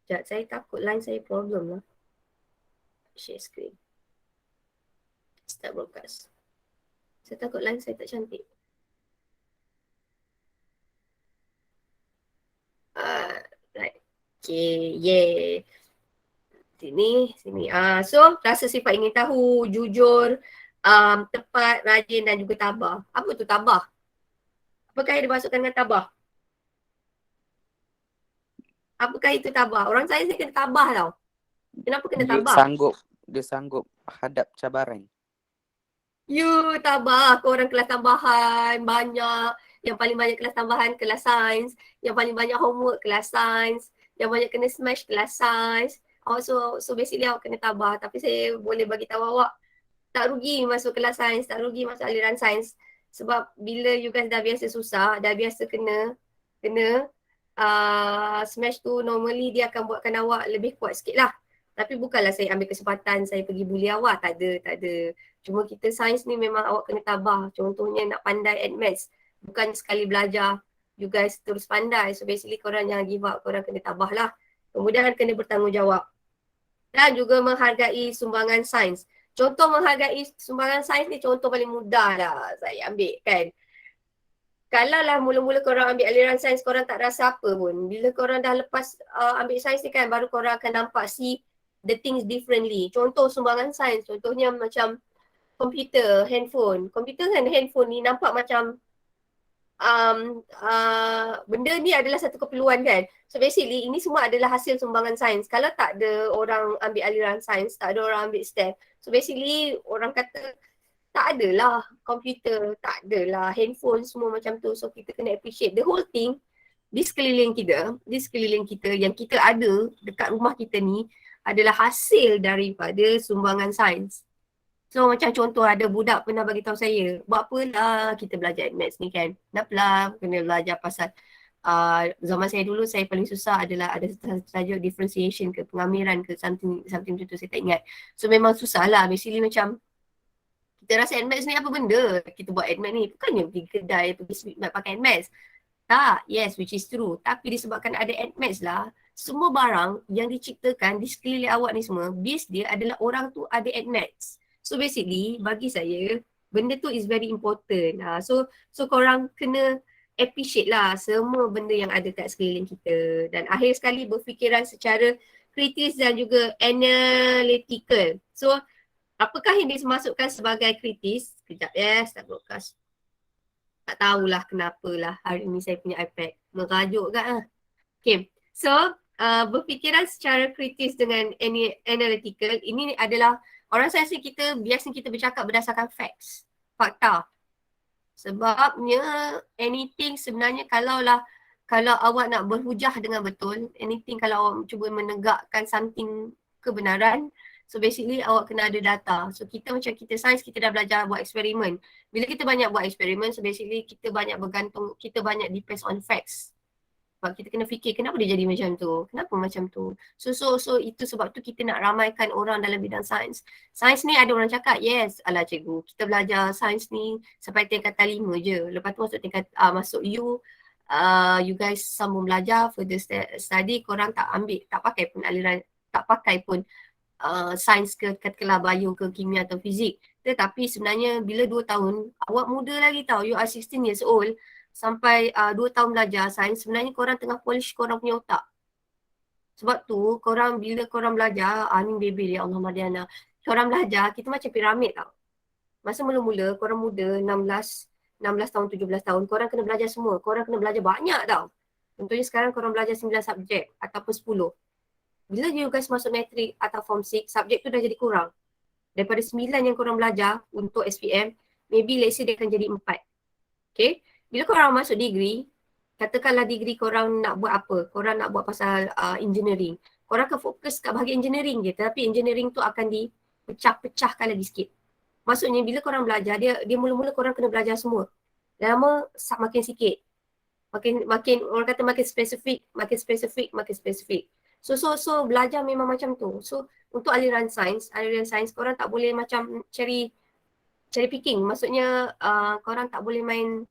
Sekejap, saya takut line saya problem lah. Share screen. Start broadcast. Saya takut line saya tak cantik. Right. Okay, yeah. Sini. So, rasa sifat ingin tahu, jujur, tepat, rajin dan juga tabah. Apa tu tabah? Apakah yang dimasukkan dengan tabah? Apakah itu tabah? Orang saya kena tabah tau. Kenapa kena tabah? Dia sanggup hadap cabaran. You tabah, korang kelas tambahan banyak. Yang paling banyak kelas tambahan kelas sains. Yang paling banyak homework kelas sains. Yang banyak kena smash kelas sains. So basically awak kena tabah. Tapi saya boleh bagi tahu awak, tak rugi masuk kelas sains, tak rugi masuk aliran sains. Sebab bila you guys dah biasa susah, dah biasa kena smash tu, normally dia akan buatkan awak lebih kuat sikit lah. Tapi bukanlah saya ambil kesempatan saya pergi bully awak, tak ada. Cuma kita sains ni memang awak kena tabah. Contohnya nak pandai at maths, bukan sekali belajar you guys terus pandai. So basically korang jangan give up, korang kena tabah lah. Kemudian kena bertanggungjawab. Dan juga menghargai sumbangan sains. Contoh menghargai sumbangan sains ni contoh paling mudah lah saya ambil kan. Kalau lah mula-mula korang ambil aliran sains, korang tak rasa apa pun. Bila korang dah lepas ambil sains ni kan, baru korang akan nampak see the things differently. Contoh sumbangan sains, contohnya macam komputer, handphone. Komputer kan handphone ni nampak macam benda ni adalah satu keperluan kan. So basically ini semua adalah hasil sumbangan sains. Kalau tak ada orang ambil aliran sains, tak ada orang ambil STEM. So basically orang kata tak adalah komputer, tak adalah handphone, semua macam tu. So kita kena appreciate the whole thing di sekeliling kita yang kita ada dekat rumah kita ni adalah hasil daripada sumbangan sains. So macam contoh ada budak pernah bagi tahu saya, buat apalah kita belajar maths ni kan. Kenapa kena belajar pasal zaman saya dulu saya paling susah adalah ada tajuk differentiation ke pengamiran ke something macam tu saya tak ingat. So memang susah lah basically macam kita rasa maths ni apa benda? Kita buat maths ni bukannya pergi kedai pergi speed mat pakai maths. Tak, yes which is true. Tapi disebabkan ada maths lah, semua barang yang diciptakan di sekeliling awak ni semua, base dia adalah orang tu ada maths. So basically bagi saya benda tu is very important. So korang kena appreciate lah semua benda yang ada kat sekeliling kita. Dan akhir sekali berfikiran secara kritis dan juga analytical. So apakah yang dimasukkan sebagai kritis? Sekejap ya, start broadcast. Tak tahulah kenapa lah hari ni saya punya iPad merajuk kan lah. Okay, so berfikiran secara kritis dengan analytical ini adalah orang sains kita biasanya kita bercakap berdasarkan facts, fakta. Sebabnya anything sebenarnya kalau awak nak berhujah dengan betul, anything kalau awak cuba menegakkan something kebenaran, so basically awak kena ada data. So kita macam kita sains, kita dah belajar buat eksperimen. Bila kita banyak buat eksperimen, so basically kita banyak bergantung, kita banyak depends on facts. Sebab kita kena fikir kenapa dia jadi macam tu, kenapa macam tu. So itu sebab tu kita nak ramaikan orang dalam bidang sains. Sains ni ada orang cakap, yes, alah cikgu, kita belajar sains ni sampai tingkatan 5 je. Lepas tu masuk you guys sambung belajar, further study, korang tak ambil, tak pakai pun aliran, tak pakai pun sains ke katakanlah bio ke kimia atau fizik. Tetapi sebenarnya bila 2 tahun, awak muda lagi tau, you are 16 years old, sampai 2 tahun belajar sains, sebenarnya korang tengah polish korang punya otak. Sebab tu korang bila korang belajar, ni baby ya Allah Mariana, korang belajar, kita macam piramid tau. Masa mula-mula korang muda, 16 tahun, 17 tahun, korang kena belajar semua. Korang kena belajar banyak tau. Contohnya sekarang korang belajar 9 subjek ataupun 10. Bila you guys masuk matrik atau form 6, subjek tu dah jadi kurang. Daripada 9 yang korang belajar untuk SPM, maybe let's say dia akan jadi 4. Okay? Bila korang masuk degree, katakanlah degree korang nak buat apa? Korang nak buat pasal engineering. Korang akan fokus kat bahagian engineering je, tapi engineering tu akan dipecah-pecahkan lagi sikit. Maksudnya bila korang belajar, dia mula-mula korang kena belajar semua. Lama makin sikit. Makin orang kata makin spesifik. So belajar memang macam tu. So untuk aliran sains korang tak boleh macam cherry picking. Maksudnya korang tak boleh main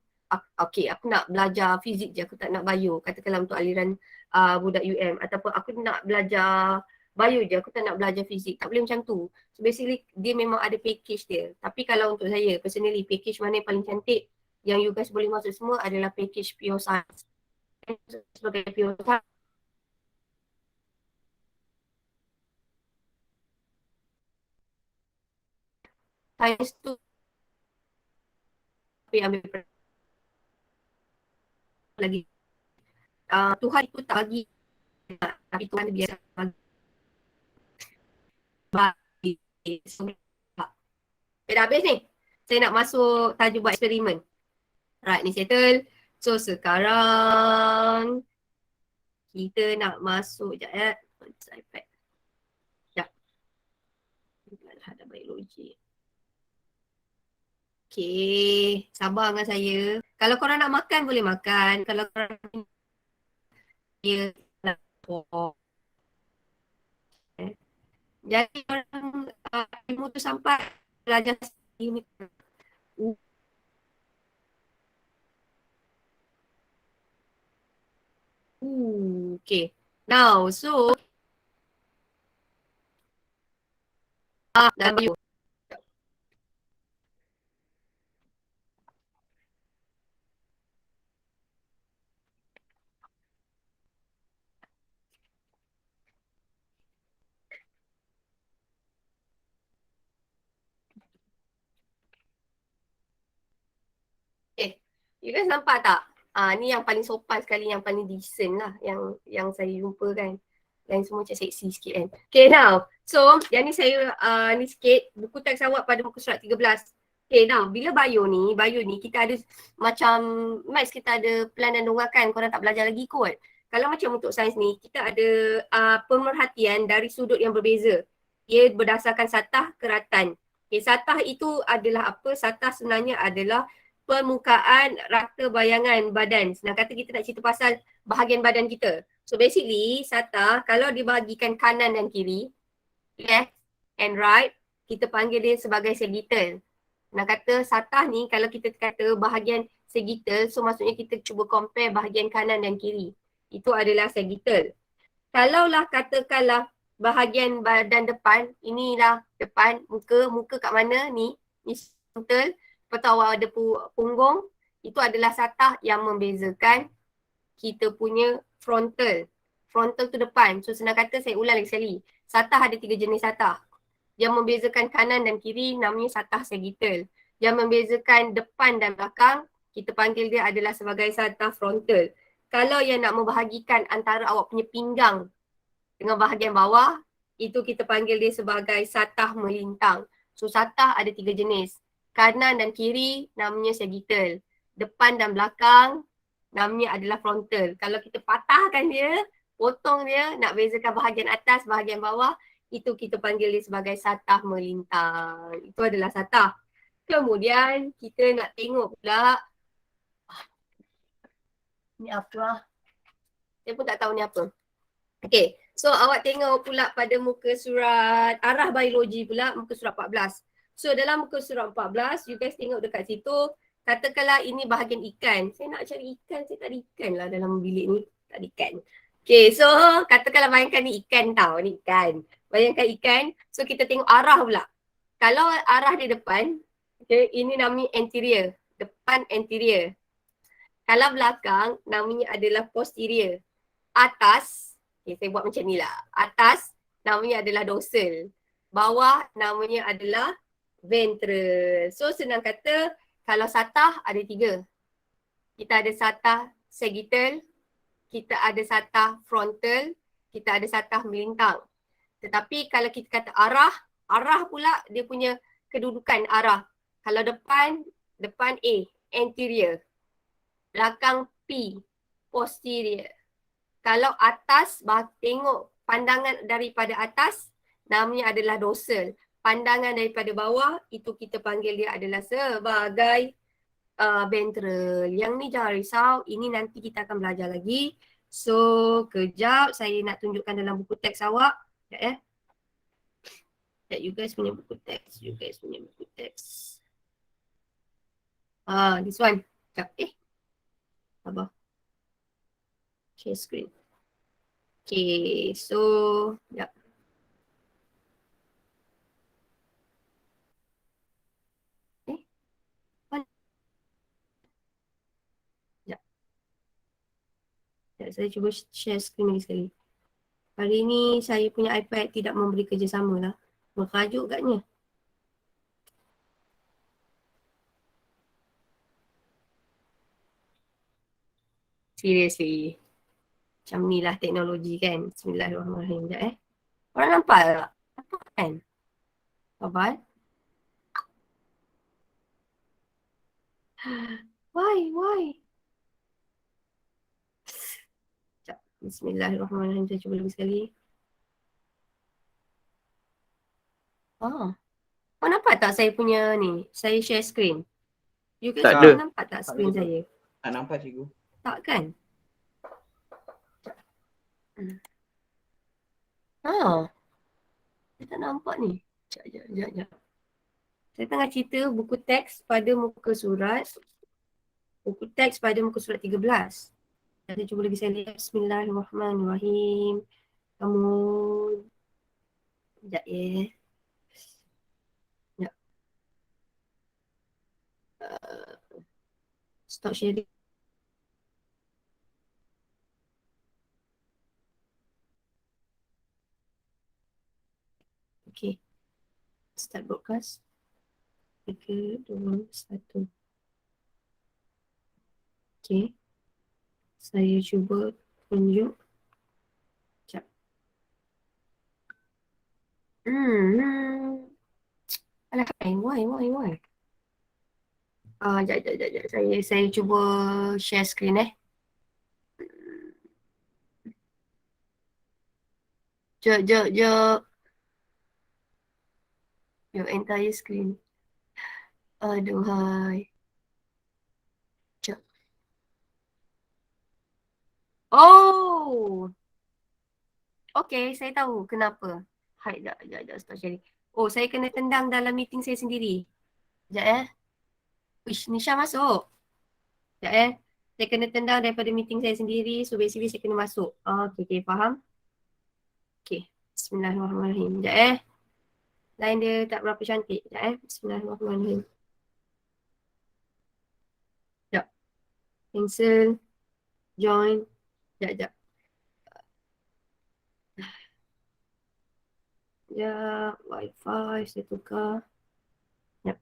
okay, aku nak belajar fizik je, aku tak nak bio. Katakanlah untuk aliran budak UM, ataupun aku nak belajar bio je, aku tak nak belajar fizik. Tak boleh macam tu. So basically dia memang ada package dia. Tapi kalau untuk saya personally, package mana yang paling cantik yang you guys boleh masuk semua adalah package pure science. Sebagai pure science tu tapi ambil lagi. Tuhan itu tak bagi, tapi Tuhan biasa bagi. So, dah habis ni. Saya nak masuk tajuk buat eksperimen. Right, ni settle. So sekarang kita nak masuk sekejap ya. iPad. Sekejap. Ada biologi. Okay, sabar dengan saya. Kalau korang nak makan boleh makan. Kalau korang ya, jadi orang ilmu tu sampai belajar ini. Okay. Now, so dah bio. You guys nampak tak? Ni yang paling sopan sekali, yang paling decent lah yang saya jumpa kan. Yang semua macam seksi sikit kan. Okay now, so yang ni saya ni sikit buku teks awak pada muka surat 13. Okay now, bila bio ni kita ada macam maths kita ada plan dan donggakan, korang tak belajar lagi kot. Kalau macam untuk sains ni, kita ada pemerhatian dari sudut yang berbeza. Ia berdasarkan satah keratan. Okay, satah itu adalah apa? Satah sebenarnya adalah permukaan rata bayangan badan. Senang kata kita nak cerita pasal bahagian badan kita. So basically satah kalau dibahagikan kanan dan kiri, left and right, kita panggil dia sebagai sagittal. Senang kata satah ni kalau kita kata bahagian sagittal, so maksudnya kita cuba compare bahagian kanan dan kiri. Itu adalah sagittal. Kalaulah katakanlah bahagian badan depan, inilah depan, muka kat mana ni frontal. Lepas tu awak ada punggung, itu adalah satah yang membezakan kita punya frontal. Frontal tu depan. So senang kata saya ulang lagi sekali. Satah ada 3 jenis satah. Yang membezakan kanan dan kiri namanya satah sagittal. Yang membezakan depan dan belakang, kita panggil dia adalah sebagai satah frontal. Kalau yang nak membahagikan antara awak punya pinggang dengan bahagian bawah, itu kita panggil dia sebagai satah melintang. So satah ada 3 jenis. Kanan dan kiri namanya sagittal. Depan dan belakang namanya adalah frontal. Kalau kita patahkan dia, potong dia, nak bezakan bahagian atas, bahagian bawah, itu kita panggil dia sebagai satah melintang. Itu adalah satah. Kemudian kita nak tengok pula, ni apa? Saya pun tak tahu ni apa. Okay, so awak tengok pula pada muka surat arah biologi pula, muka surat 14. So dalam muka surat 14, you guys tengok dekat situ, katakanlah ini bahagian ikan. Saya nak cari ikan, saya tak ada ikan lah dalam bilik ni. Tak ada ikan. Okay, so katakanlah bayangkan ni ikan tau, ni ikan. Bayangkan ikan, so kita tengok arah pula. Kalau arah di depan, okay, ini namanya anterior. Depan anterior. Kalau belakang, namanya adalah posterior. Atas, okay, saya buat macam ni lah. Atas, namanya adalah dorsal. Bawah, namanya adalah ventral. So senang kata kalau satah ada 3. Kita ada satah sagittal, kita ada satah frontal, kita ada satah melintang. Tetapi kalau kita kata arah pula dia punya kedudukan arah. Kalau depan A, anterior. Belakang P, posterior. Kalau atas, tengok pandangan daripada atas, namanya adalah dorsal. Pandangan daripada bawah, itu kita panggil dia adalah sebagai ventral. Yang ni jangan risau, ini nanti kita akan belajar lagi. So, kejap saya nak tunjukkan dalam buku teks awak. Sekejap ya. Sekejap, you guys punya buku teks. This one. Sekejap, sabar. Share screen. Okay, so ya. Ya, saya cuba share screen lagi sekali. Hari ni saya punya iPad tidak memberi kerjasama lah. Merajuk katnya. Seriously. Macam ni lah teknologi kan. Bismillahirrahmanirrahim. Sekejap Orang nampak tak? Nampak kan? Abang? Why? Sekejap. Bismillahirrahmanirrahim. Saya cuba lagi sekali. Kau nampak tak saya punya ni? Saya share screen. You guys Tak ada. nampak tak screen Tak ada. saya? Tak nampak cikgu. Tak kan? Saya tak nampak ni. Sekejap. Saya tengah cerita buku teks pada muka surat. Buku teks pada muka surat 13. Saya cuba lagi saya lihat. Bismillahirrahmanirrahim. Kamu... Sekejap Sekejap. Stop sharing. Okay. Start broadcast. 3, 2, 1. Okay. Saya cuba tunjuk. Sekejap. Alah, why? Sekejap. Saya cuba share screen Sekejap. Your entire screen. Aduhai. Sekejap. Oh! Okay, saya tahu kenapa. Hai, sekejap. Stop sharing. Oh, saya kena tendang dalam meeting saya sendiri. Sekejap Wish, Nisha masuk. Sekejap Saya kena tendang daripada meeting saya sendiri. So basically saya kena masuk. Okay, faham? Okay. Bismillahirrahmanirrahim. Sekejap Line dia tak berapa cantik. Sekejap Bismillahirrahmanirrahim. Sekejap. Cancel. Join. Sekejap. Ya, Wi-Fi saya tukar. Sekejap.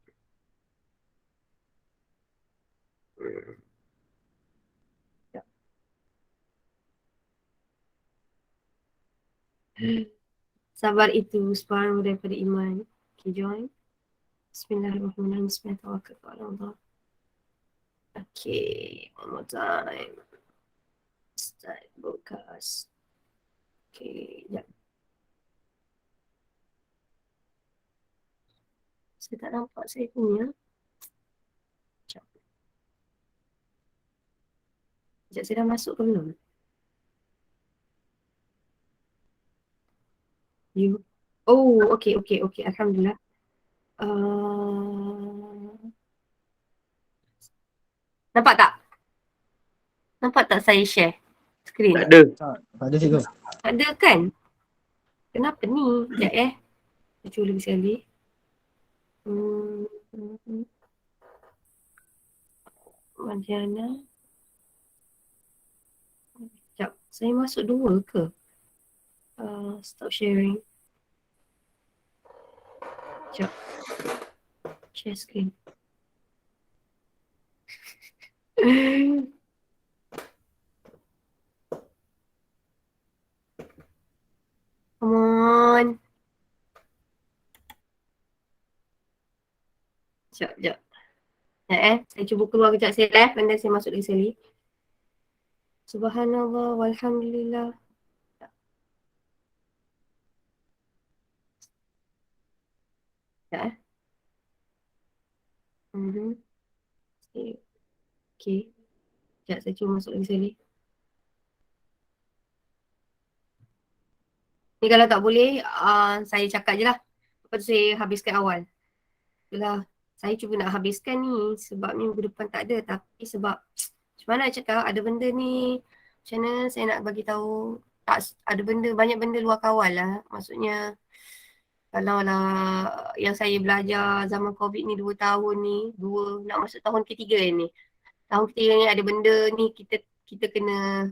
Sekejap. Sabar itu separuh daripada iman. Okay, join. Bismillahirrahmanirrahim. Bismillahirrahmanirrahim. Okay, one more time. Start broadcast. Okay, sekejap. Saya tak nampak saya punya. Sekejap, saya dah masuk ke belum? You. Oh, okay. Alhamdulillah. Nampak tak? Nampak tak saya share screen? Tak ada. Tak ada cikgu. Tak ada kan? Kenapa ni? Sekejap Saya cuba lagi sekali. Madiana. Sekejap. Saya masuk 2 ke? Stop sharing. Sekejap. Share screen. Come on. Sekejap. Saya cuba keluar kejap saya live and then saya masuk lagi sekali. Subhanallah walhamdulillah. Sekejap Okay. Sekejap saya cuba masuk lagi sekali. Ni kalau tak boleh, saya cakap je lah. Lepas tu saya habiskan awal. Itulah, saya cuba nak habiskan ni sebab minggu depan tak ada. Tapi sebab, macam mana nak cakap, ada benda ni, macam mana saya nak bagi tahu tak ada benda, banyak benda luar kawal lah. Maksudnya kalau lah yang saya belajar zaman COVID ni 2 tahun ni, nak masuk tahun ketiga ni. Tahun ketiga ni ada benda ni kita kena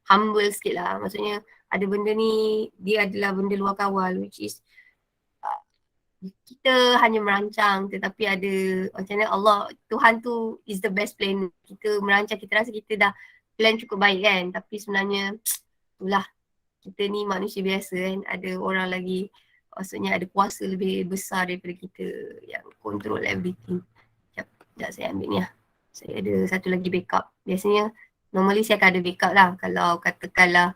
humble sikit lah. Maksudnya ada benda ni dia adalah benda luar kawal, which is kita hanya merancang tetapi ada macam mana Allah, Tuhan tu is the best plan. Kita merancang, kita rasa kita dah plan cukup baik kan, tapi sebenarnya itulah, kita ni manusia biasa kan, ada orang lagi, maksudnya ada kuasa lebih besar daripada kita yang control everything. Sekejap saya ambil ni lah. Saya ada satu lagi backup. Biasanya normally saya akan ada backup lah. Kalau katakanlah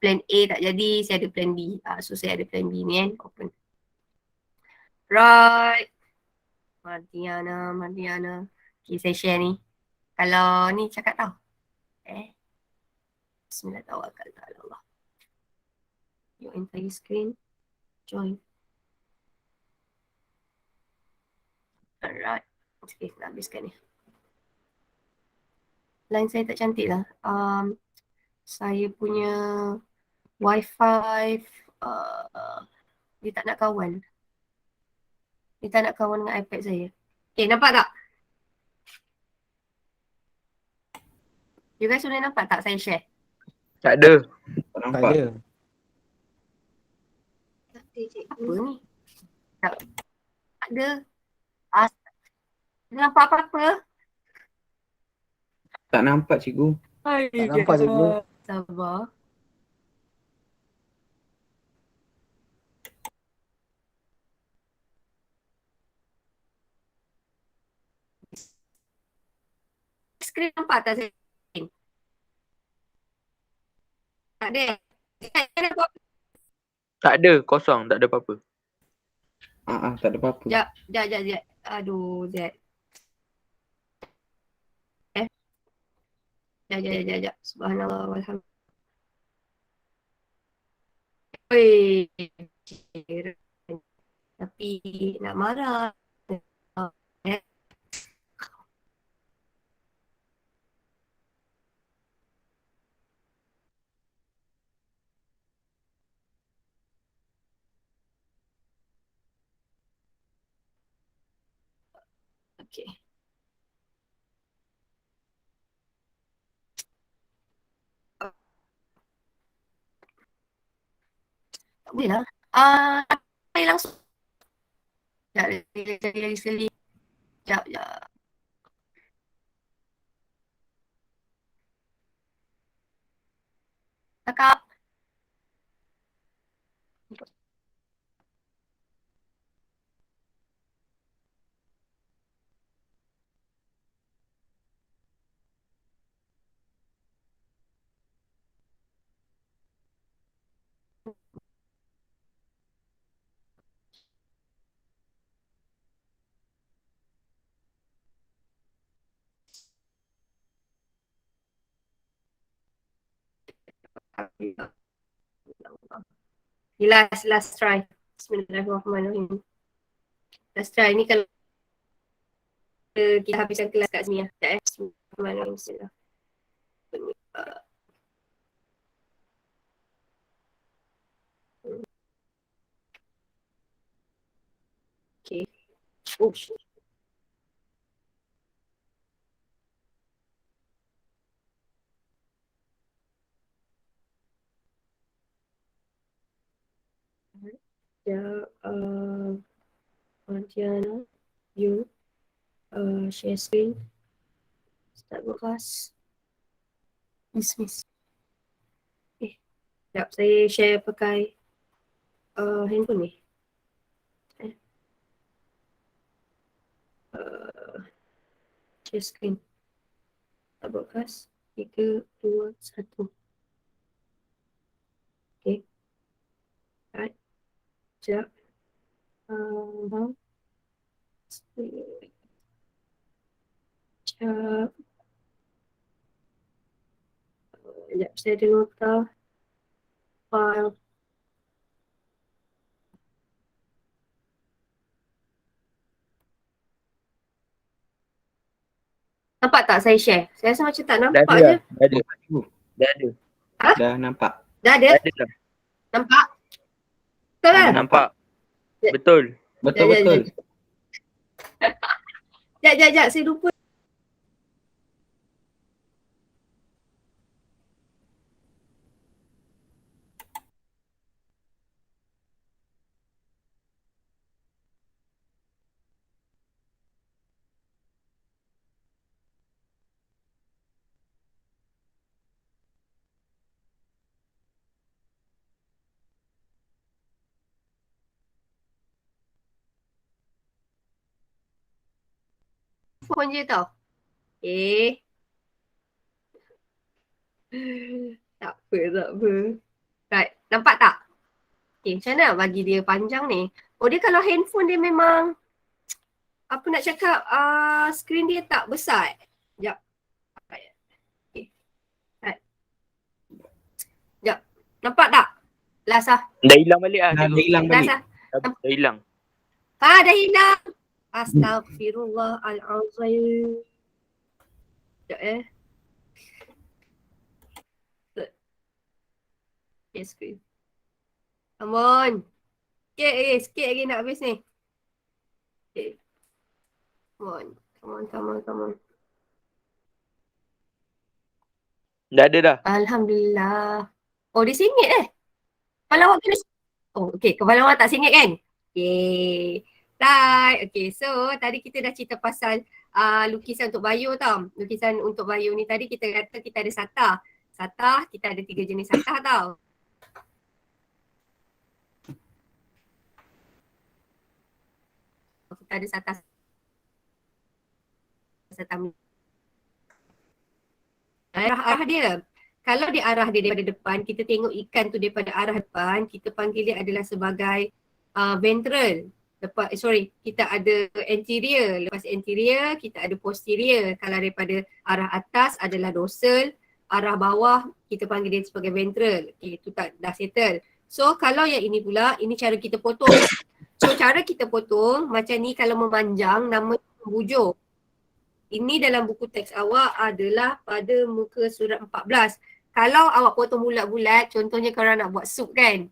plan A tak jadi, saya ada plan B. So saya ada plan B ni kan, open. Right. Mardiana. Okay, saya share ni. Kalau ni cakap tau. Bismillahirrahmanirrahim. Your entire screen. Join. Alright. Okay, nak habiskan ni. Line saya tak cantik lah. Saya punya wifi dia tak nak kawan. Dia tak nak kawan dengan iPad saya. Okay, nampak tak? You guys boleh nampak tak saya share? Tak ada. Tak Tak nampak. ada. Apa ni? Tak ada. Tak nampak apa-apa. Tak nampak cikgu. Tak nampak cikgu. Sabar. Skrin nampak tak saya? Tak ada. Tak ada. Kosong. Tak ada apa-apa. Tak ada apa-apa. Sekejap. Aduh, Zed. Sekejap. Subhanallah walhamdulillah. Weh. Tapi nak marah. Okay. Tak boleh lah. Saya langsung. Sekejap, lagi sekali. Sekejap. Kakak. Last try. Bismillahirrahmanirrahim. Last try ni kalau kita habiskan kelas kat sini lah. Bismillahirrahmanirrahim. Bismillah. Okay. Oh shit. Ya, Mardiana, you share screen, start broadcast, dismiss. Sekejap, saya share pakai handphone ni. Share screen, start broadcast, 3, 2, 1. Okay. Alright. Sekejap. Sekejap. Sekejap, saya ada nota file. Nampak tak saya share? Saya rasa macam tak nampak je. Dah ada. Dah ada. Dah nampak. Dah ada? Tak ada dah. Nampak? Betul kan? Nampak. Ya. Betul. Betul-betul. Sekejap. Saya lupa. Phone je tau. Okay. Tak apa. Right. Nampak tak? Okay, macam mana bagi dia panjang ni? Oh, dia kalau handphone dia memang apa nak cakap, skrin dia tak besar. Sekejap. Okay. Right. Sekejap. Nampak tak? Last lah. Dah hilang balik lah Dah cikgu. hilang Last balik. lah. Dah hilang. Dah hilang. Astaghfirullahalazim. Sekejap Okay, screen. Come on. Sikit lagi nak habis ni. Okay. Come on. Dah ada dah. Alhamdulillah. Oh, dia singit Kepala awak kena kepala awak tak singit kan? Okay. Right. Okay, so tadi kita dah cerita pasal lukisan untuk Bayu tau. Lukisan untuk Bayu ni tadi kita kata kita ada satah. Satah, kita ada 3 jenis satah tau. Kita ada satah arah dia. Kalau dia arah dia daripada depan, kita tengok ikan tu daripada arah depan, kita panggil dia adalah sebagai ventral. Kita ada anterior. Lepas anterior, kita ada posterior. Kalau daripada arah atas adalah dorsal, arah bawah kita panggil dia sebagai ventral. Okay, itu tak dah settle. So kalau yang ini pula, ini cara kita potong. So cara kita potong macam ni, kalau memanjang nama membujur. Ini dalam buku teks awak adalah pada muka surat 14. Kalau awak potong bulat-bulat, contohnya korang nak buat sup kan.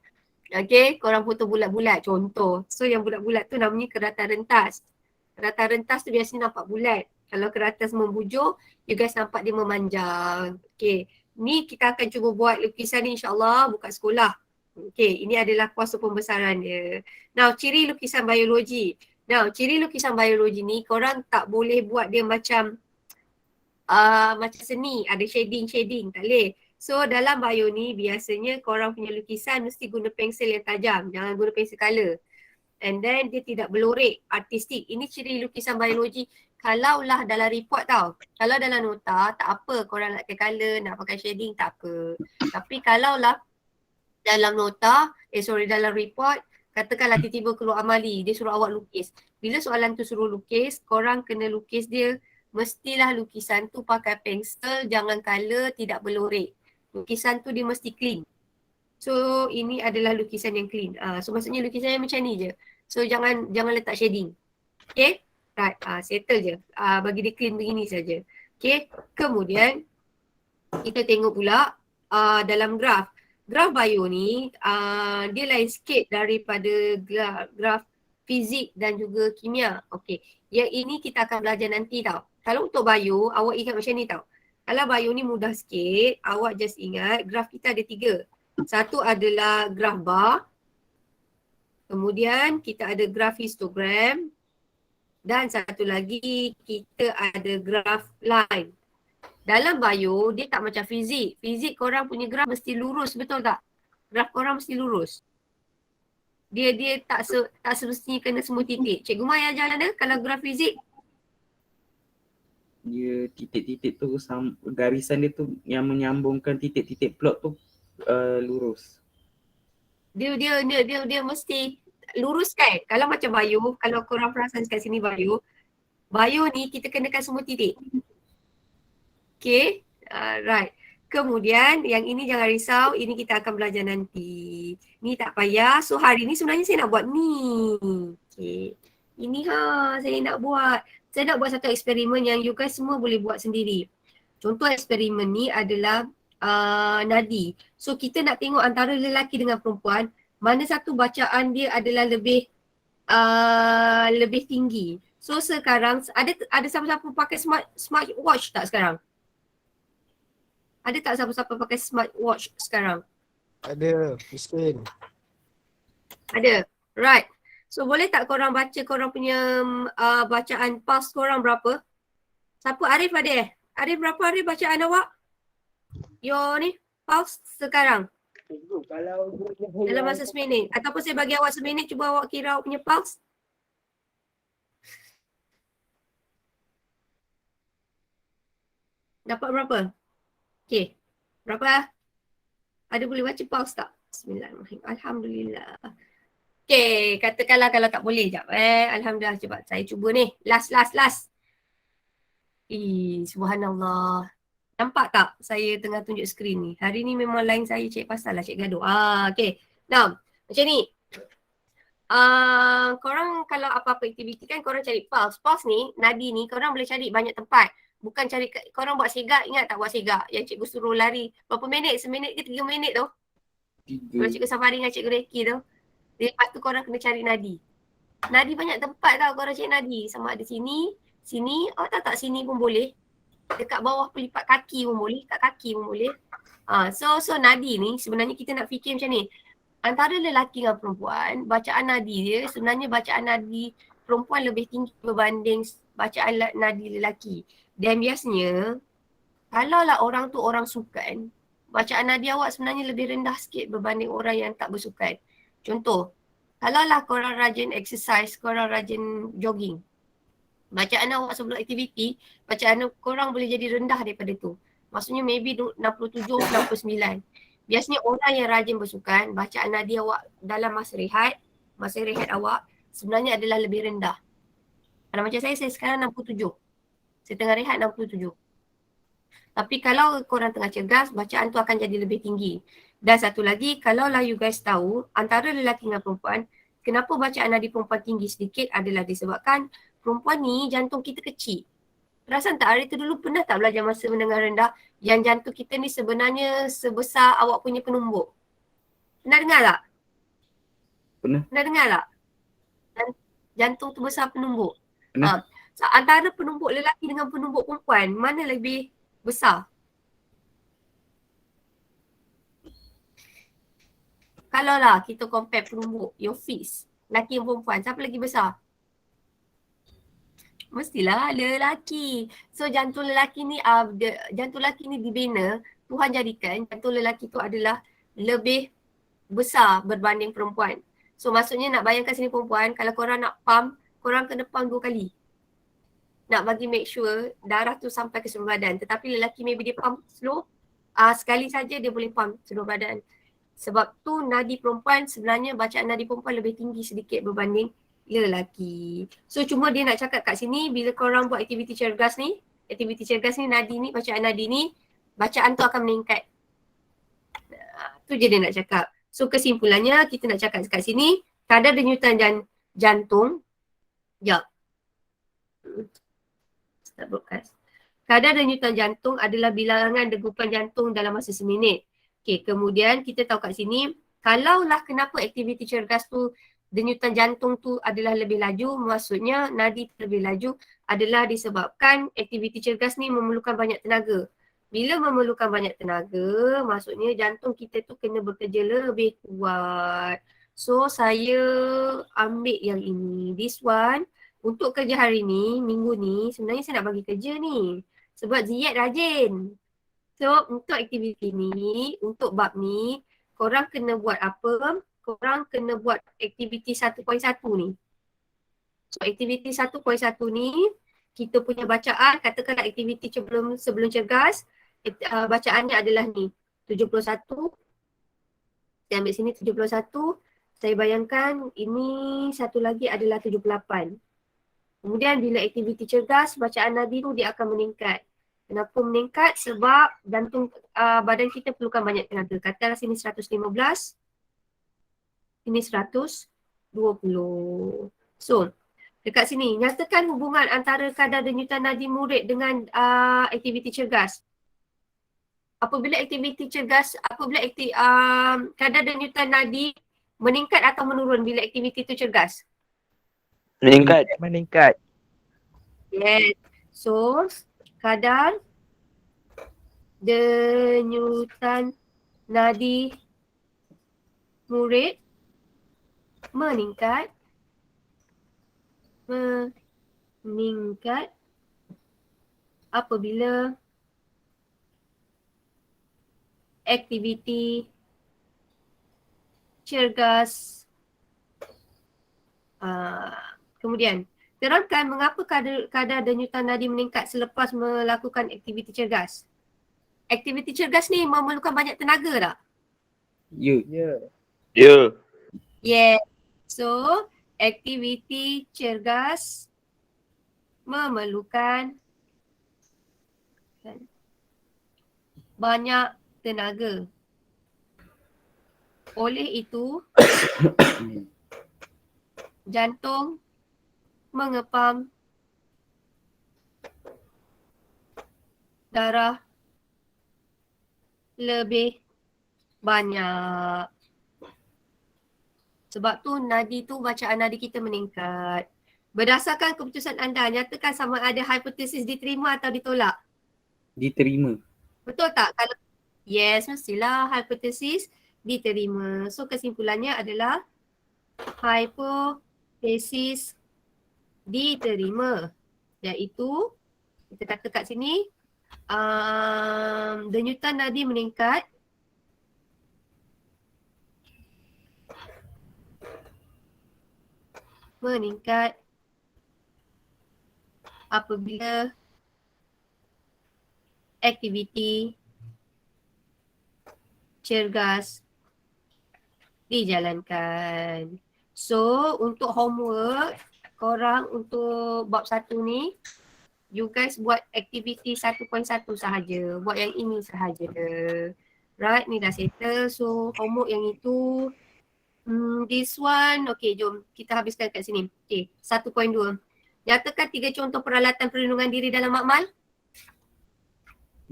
Okay, korang potong bulat-bulat contoh. So yang bulat-bulat tu namanya keratan rentas. Keratan rentas tu biasanya nampak bulat. Kalau keratan membujur, you guys nampak dia memanjang. Okay, ni kita akan cuba buat lukisan ni insyaAllah buka sekolah. Okay, ini adalah kuasa pembesaran dia. Now, ciri lukisan biologi. Ciri lukisan biologi ni korang tak boleh buat dia macam seni, ada shading, tak boleh. So dalam bio ni biasanya korang punya lukisan mesti guna pensel yang tajam, jangan guna pensel color. And then dia tidak berlorek, artistik. Ini ciri lukisan biologi. Kalaulah dalam report tau, kalau dalam nota tak apa, korang nak pakai color, nak pakai shading tak apa. Tapi kalaulah dalam nota, dalam report, katakanlah tiba-tiba keluar amali, dia suruh awak lukis. Bila soalan tu suruh lukis, korang kena lukis dia, mestilah lukisan tu pakai pensel, jangan color, tidak berlorek. Lukisan tu dia mesti clean. So ini adalah lukisan yang clean. So maksudnya lukisan yang macam ni je. So jangan letak shading. Okay? Right. Settle je. Bagi dia clean begini saja. Okay? Kemudian kita tengok pula dalam graf. Graf bio ni dia lain sikit daripada graf fizik dan juga kimia. Okay. Yang ini kita akan belajar nanti tau. Kalau untuk bio, awak ingat macam ni tau. Kalau bio ni mudah sikit, awak just ingat graf kita ada 3. Satu adalah graf bar. Kemudian kita ada graf histogram. Dan satu lagi kita ada graf line. Dalam bio, dia tak macam fizik. Fizik korang punya graf mesti lurus, betul tak? Graf korang mesti lurus. Dia tak semestinya kena semua titik. Cikgu Mai ajar mana kalau graf fizik? Dia titik-titik tu, garisan dia tu yang menyambungkan titik-titik plot tu lurus. Dia mesti lurus kan? Kalau macam bio, kalau korang perasan kat sini bio ni kita kenakan semua titik. Okay, right. Kemudian yang ini jangan risau, ini kita akan belajar nanti. Ni tak payah. So hari ni sebenarnya saya nak buat ni. Okay. Ini saya nak buat. Saya nak buat satu eksperimen yang you guys semua boleh buat sendiri. Contoh eksperimen ni adalah nadi. So kita nak tengok antara lelaki dengan perempuan, mana satu bacaan dia adalah lebih tinggi. So sekarang ada siapa-siapa pakai smart watch tak sekarang? Ada tak siapa-siapa pakai smart watch sekarang? Ada, Hussein. Ada. Right. So boleh tak korang baca korang punya bacaan pulse korang berapa? Siapa? Arif ada? Arif berapa Arif bacaan awak? Your ni pulse sekarang Kalau dalam masa seminit. Ataupun saya bagi awak seminit, cuba awak kira awak punya pulse. Dapat berapa? Okay. Berapa? Ada boleh baca pulse tak? Bismillahirrahmanirrahim. Alhamdulillah. Okay. Katakanlah kalau tak boleh sekejap. Alhamdulillah. Cepat saya cuba ni. Last. Subhanallah. Nampak tak saya tengah tunjuk skrin ni? Hari ni memang line saya cik pasal lah, cik gaduh. Okay. Now, macam ni. Korang kalau apa-apa aktiviti kan korang cari pulse. Pulse ni, nadi ni korang boleh cari banyak tempat. Bukan cari, korang buat segak, ingat tak buat segak? Yang cikgu suruh lari berapa minit? Seminit ke 3 minit tu? Kalau cikgu Safari dengan cikgu Reki tu. Lepas tu korang kena cari nadi. Nadi banyak tempat tau korang cari nadi. Sama ada sini, awak tak sini pun boleh. Dekat bawah pelipat kaki pun boleh, kat kaki pun boleh. So nadi ni sebenarnya kita nak fikir macam ni. Antara lelaki dengan perempuan, bacaan nadi dia sebenarnya bacaan nadi perempuan lebih tinggi berbanding bacaan nadi lelaki. Dan biasanya kalaulah orang tu orang sukan, bacaan nadi awak sebenarnya lebih rendah sikit berbanding orang yang tak bersukan. Contoh, kalaulah korang rajin exercise, korang rajin jogging, bacaan awak sebelum aktiviti, bacaan korang boleh jadi rendah daripada tu. Maksudnya maybe 67, 69. Biasanya orang yang rajin bersukan, bacaan nadi awak dalam masa rehat awak sebenarnya adalah lebih rendah. Kalau macam saya sekarang 67. Saya tengah rehat 67. Tapi kalau korang tengah cergas, bacaan tu akan jadi lebih tinggi. Dan satu lagi, kalaulah you guys tahu, antara lelaki dengan perempuan, kenapa bacaan nadi perempuan tinggi sedikit adalah disebabkan perempuan ni jantung kita kecil. Perasan tak hari tu dulu pernah tak belajar masa mendengar rendah yang jantung kita ni sebenarnya sebesar awak punya penumbuk? Pernah dengar tak? Pernah dengar tak? Jantung tu besar penumbuk. So, antara penumbuk lelaki dengan penumbuk perempuan, mana lebih besar? Kalau lah kita compare penumbuk, your fist, lelaki dan perempuan, siapa lagi besar? Mestilah lelaki. So jantung lelaki ni dibina, Tuhan jadikan jantung lelaki tu adalah lebih besar berbanding perempuan. So maksudnya nak bayangkan sini perempuan, kalau korang nak pump, korang kena pump 2 kali. Nak bagi make sure darah tu sampai ke seluruh badan. Tetapi lelaki maybe dia pump slow, sekali saja dia boleh pump seluruh badan. Sebab tu nadi perempuan sebenarnya bacaan nadi perempuan lebih tinggi sedikit berbanding lelaki. So cuma dia nak cakap kat sini bila korang buat aktiviti cergas ni, nadi ni, bacaan nadi ni, bacaan tu akan meningkat. Tu je dia nak cakap. So kesimpulannya kita nak cakap kat sini, kadar denyutan jantung, start broadcast. Kadar denyutan jantung adalah bilangan degupan jantung dalam masa seminit. Okay, kemudian kita tahu kat sini, kalaulah kenapa aktiviti cergas tu denyutan jantung tu adalah lebih laju, maksudnya nadi lebih laju adalah disebabkan aktiviti cergas ni memerlukan banyak tenaga. Bila memerlukan banyak tenaga, maksudnya jantung kita tu kena bekerja lebih kuat. So saya ambil yang ini, this one. Untuk kerja hari ni, minggu ni, sebenarnya saya nak bagi kerja ni. Sebab Ziyad rajin. So untuk aktiviti ni, untuk bab ni, korang kena buat apa? Korang kena buat aktiviti 1.1 ni. So aktiviti 1.1 ni, kita punya bacaan, katakanlah aktiviti sebelum cergas, bacaannya adalah ni, 71. Saya ambil sini 71. Saya bayangkan ini satu lagi adalah 78. Kemudian bila aktiviti cergas, bacaan nadi tu dia akan meningkat. Kenapa meningkat? Sebab jantung badan kita perlukan banyak tenaga. Katalah sini 115, ini 120. So, dekat sini, nyatakan hubungan antara kadar denyutan nadi murid dengan aktiviti cergas. apabila aktiviti cergas, kadar denyutan nadi meningkat atau menurun bila aktiviti itu cergas? Meningkat. Meningkat. Yes. So, kadar denyutan nadi murid meningkat apabila aktiviti cergas. Kemudian, terangkan mengapa kadar denyutan nadi meningkat selepas melakukan aktiviti cergas. Aktiviti cergas ni memerlukan banyak tenaga tak? Ya. Ya. Ya. Yes. So, aktiviti cergas memerlukan banyak tenaga. Oleh itu, jantung mengepam darah lebih banyak. Sebab tu nadi tu, bacaan nadi kita meningkat. Berdasarkan keputusan anda, nyatakan sama ada hipotesis diterima atau ditolak. Diterima. Betul tak? Kalau yes, mestilah hipotesis diterima. So kesimpulannya adalah hipotesis diterima. Iaitu kita kata kat sini denyutan nadi meningkat apabila aktiviti cergas dijalankan. So, untuk homework, korang untuk bab 1 ni, you guys buat aktiviti 1.1 sahaja. Buat yang ini sahaja. Right, ni dah settle. So, homework yang itu, this one, okay, jom kita habiskan kat sini. Okay, 1.2. Nyatakan 3 contoh peralatan perlindungan diri dalam makmal.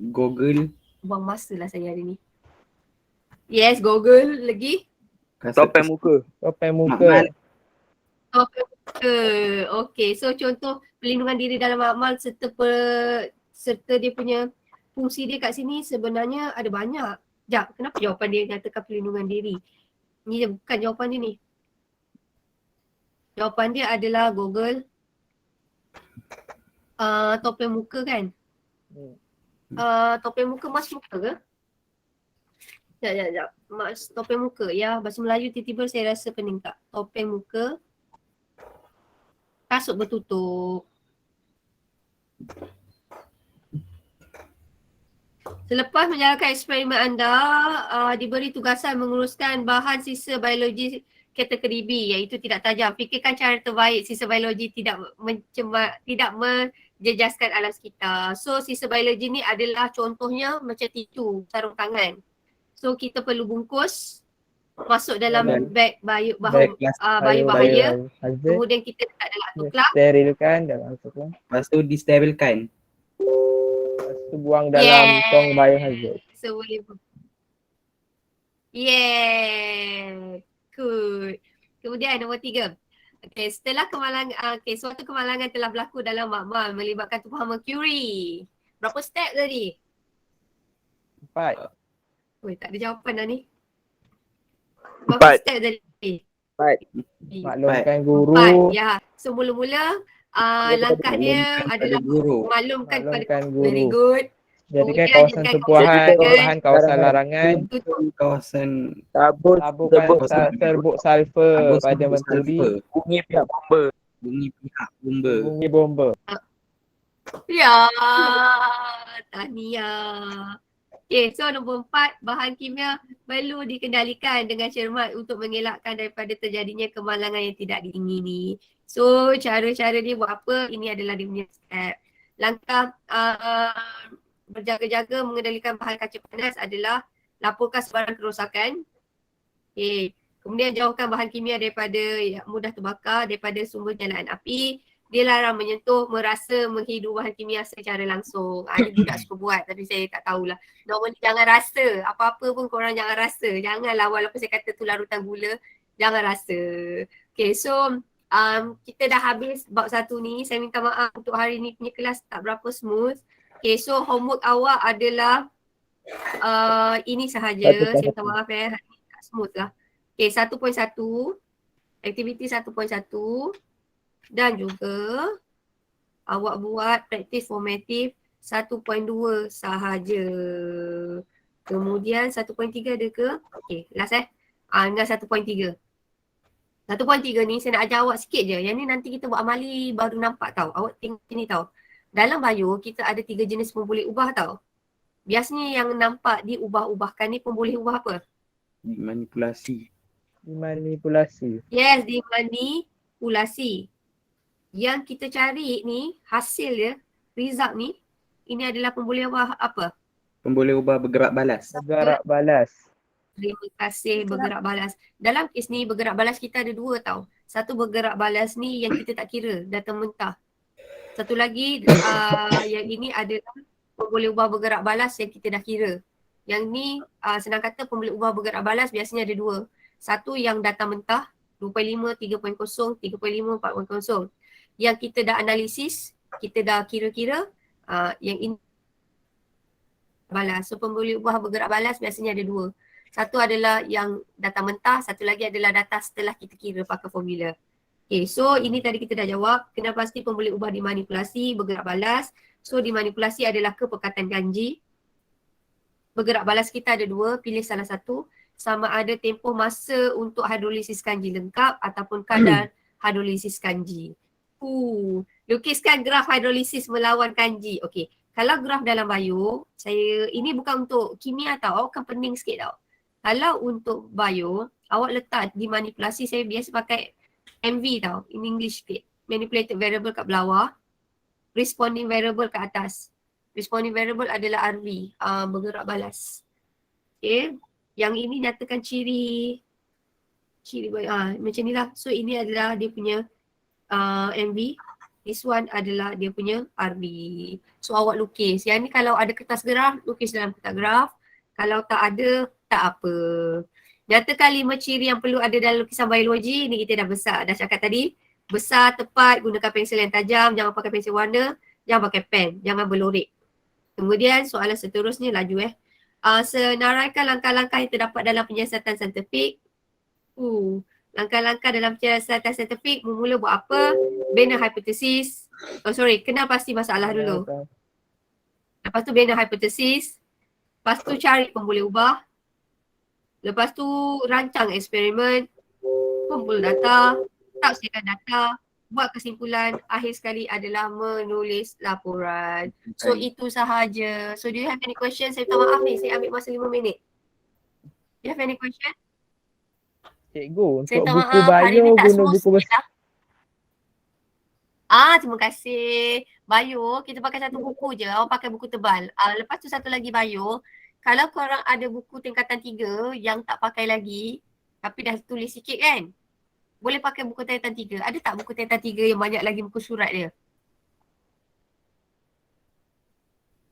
Google. Buang masa lah saya hari ni. Yes, Google lagi. Topeng muka. Topeng Makmal. muka. Okay, so contoh perlindungan diri dalam makmal serta dia punya fungsi dia kat sini sebenarnya ada banyak. Sekejap, kenapa jawapan dia nyatakan perlindungan diri? Ni bukan jawapan dia ni. Jawapan dia adalah Google. Topeng muka kan? Topeng muka mas muka ke? Sekejap. Mas topeng muka. Ya, bahasa Melayu tiba-tiba saya rasa pening tak. Topeng muka. Kasut bertutup. Selepas menjalankan eksperimen anda, diberi tugasan menguruskan bahan sisa biologi kategori B, iaitu tidak tajam. Fikirkan cara terbaik sisa biologi tidak menjejaskan alam sekitar. So sisa biologi ni adalah contohnya macam tisu, sarung tangan. So kita perlu bungkus, masuk dalam beg bahaya. Kemudian kita letak dalam tuklap. Sterilkan dalam tuklap. Lepas tu disterilkan. Lepas tu buang dalam tong biohazard. So boleh. Yeah. Good. Kemudian nombor 3. Okay, setelah kemalangan, suatu kemalangan telah berlaku dalam makmal melibatkan tubuhan Mercury. Berapa step tadi? 4. Oi, tak ada jawapan dah ni. Berapa step tadi? 4. Maklumkan guru. 4, ya. So mula-mula langkah dia adalah maklumkan kepada guru. Very good. Jadikan Kemudian kawasan jadikan tumpuan, bahan kawasan larangan. Kawasan Taburkan serbuk sulfur pada Mercury. Bunyi pihak bomba. bunyi pihak bomba. Bunyi bomba. Ya, tahniah. Okay, so nombor 4, bahan kimia perlu dikendalikan dengan cermat untuk mengelakkan daripada terjadinya kemalangan yang tidak diingini. So, cara-cara dia buat apa? Ini adalah dia punya step. Langkah berjaga-jaga mengendalikan bahan kaca panas adalah laporkan sebarang kerosakan. Okay. Kemudian jauhkan bahan kimia daripada mudah terbakar daripada sumber jalaan api. dia larang menyentuh, merasa, menghidu bahan kimia secara langsung. Ni budak suka buat tapi saya tak tahulah. Normally jangan rasa, apa-apa pun korang jangan rasa. Janganlah walaupun saya kata tu larutan gula, jangan rasa. Okay, so kita dah habis bab 1 ni. Saya minta maaf untuk hari ni punya kelas tak berapa smooth. Okay, so homework awak adalah ini sahaja. Saya minta maaf hari ni tak smooth lah. Okay, 1.1, aktiviti 1.1 dan juga awak buat praktis formatif 1.2 sahaja. Kemudian 1.3 ada ke? Okay, last tinggal 1.3. 1.3 ni saya nak ajar awak sikit je. Yang ni nanti kita buat amali baru nampak tau. Awak tengok sini tau. Dalam bio kita ada 3 jenis pemboleh ubah tau. Biasanya yang nampak diubah-ubahkan ni pemboleh ubah apa? Manipulasi. Yes, dimanipulasi. Yang kita cari ni, hasil dia, result ni, ini adalah pemboleh ubah apa? Pemboleh ubah bergerak balas. Terima kasih, bergerak balas. Dalam kes ni, bergerak balas kita ada 2 tau. Satu bergerak balas ni yang kita tak kira, data mentah. Satu lagi, yang ini adalah pemboleh ubah bergerak balas yang kita dah kira. Yang ni, senang kata pemboleh ubah bergerak balas biasanya ada 2. Satu yang data mentah, 2.5, 3.0, 3.5, 4.0. Yang kita dah analisis, kita dah kira-kira, yang ini balas. So pemboleh ubah bergerak balas biasanya ada 2. Satu adalah yang data mentah, satu lagi adalah data setelah kita kira pakai formula. Okay, so ini tadi kita dah jawab. Kena pasti pemboleh ubah dimanipulasi, bergerak balas. So dimanipulasi adalah kepekatan ganji. Bergerak balas kita ada 2, pilih salah satu. Sama ada tempoh masa untuk hidrolisis kanji lengkap ataupun kadar hidrolisis kanji. Lukiskan graf hidrolisis melawan kanji. Okey, kalau graf dalam bio, ini bukan untuk kimia tau, awak kan pening sikit tau. Kalau untuk bio, awak letak dimanipulasi, saya biasa pakai MV tau, in English sikit. Manipulated variable kat bawah, responding variable kat atas. Responding variable adalah RV, bergerak balas. Okay. Yang ini nyatakan ciri macam ni lah. So ini adalah dia punya MV. This one adalah dia punya RV. So awak lukis. Yang ni kalau ada kertas graf, lukis dalam kertas graf. Kalau tak ada, tak apa. Nyatakan 5 ciri yang perlu ada dalam lukisan biologi. Ni kita dah besar. Dah cakap tadi. Besar, tepat, gunakan pensel yang tajam. Jangan pakai pensel warna. Jangan pakai pen. Jangan berlorek. Kemudian soalan seterusnya, laju senaraikan langkah-langkah yang terdapat dalam penyiasatan saintifik. Langkah-langkah dalam penyiasatan saintifik, mula buat apa? Bina hipotesis. Kenal pasti masalah dulu. Lepas tu bina hipotesis. Lepas tu cari pemboleh ubah. Lepas tu rancang eksperimen. Kumpul data. Tafsirkan data. Buat kesimpulan. Akhir sekali adalah menulis laporan. So itu sahaja. So do you have any question? Saya minta maaf ni, saya ambil masa 5 minit. Do you have any question? Cikgu, Saya untuk minta buku maaf, hari bio ni tak guna semua buku sikit besar. lah. Terima kasih. Bio, kita pakai satu buku je. Awak pakai buku tebal. Lepas tu satu lagi bio. Kalau korang ada buku tingkatan 3 yang tak pakai lagi, tapi dah tulis sikit kan? Boleh pakai buku tingkatan 3. Ada tak buku tingkatan 3 yang banyak lagi buku surat dia?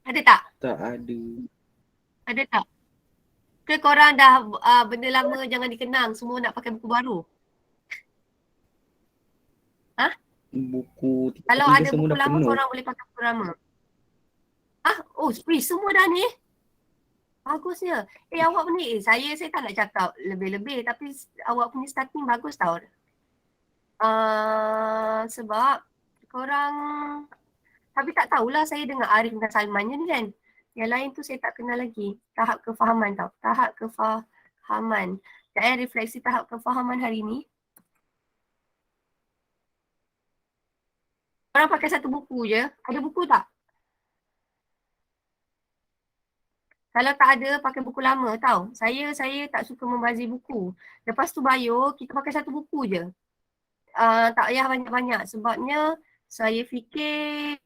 Ada tak? Tak ada. Ada tak? Ke korang dah benda lama jangan dikenang, semua nak pakai buku baru? Buku Kalau tiga ada semua buku dah lama, penuh. korang boleh pakai buku lama. Free semua dah ni? Bagusnya. Awak ni, saya tak nak cakap lebih-lebih tapi awak punya starting bagus tau. Sebab korang, tapi tak tahulah saya dengar Arif dan Salman je ni kan. Yang lain tu saya tak kenal lagi. Tahap kefahaman tau. Tahap kefahaman. Refleksi tahap kefahaman hari ni. Korang pakai satu buku je. Ada buku tak? Kalau tak ada, pakai buku lama tau. Saya tak suka membazir buku. Lepas tu bio, kita pakai satu buku je. Tak payah banyak-banyak. Sebabnya saya fikir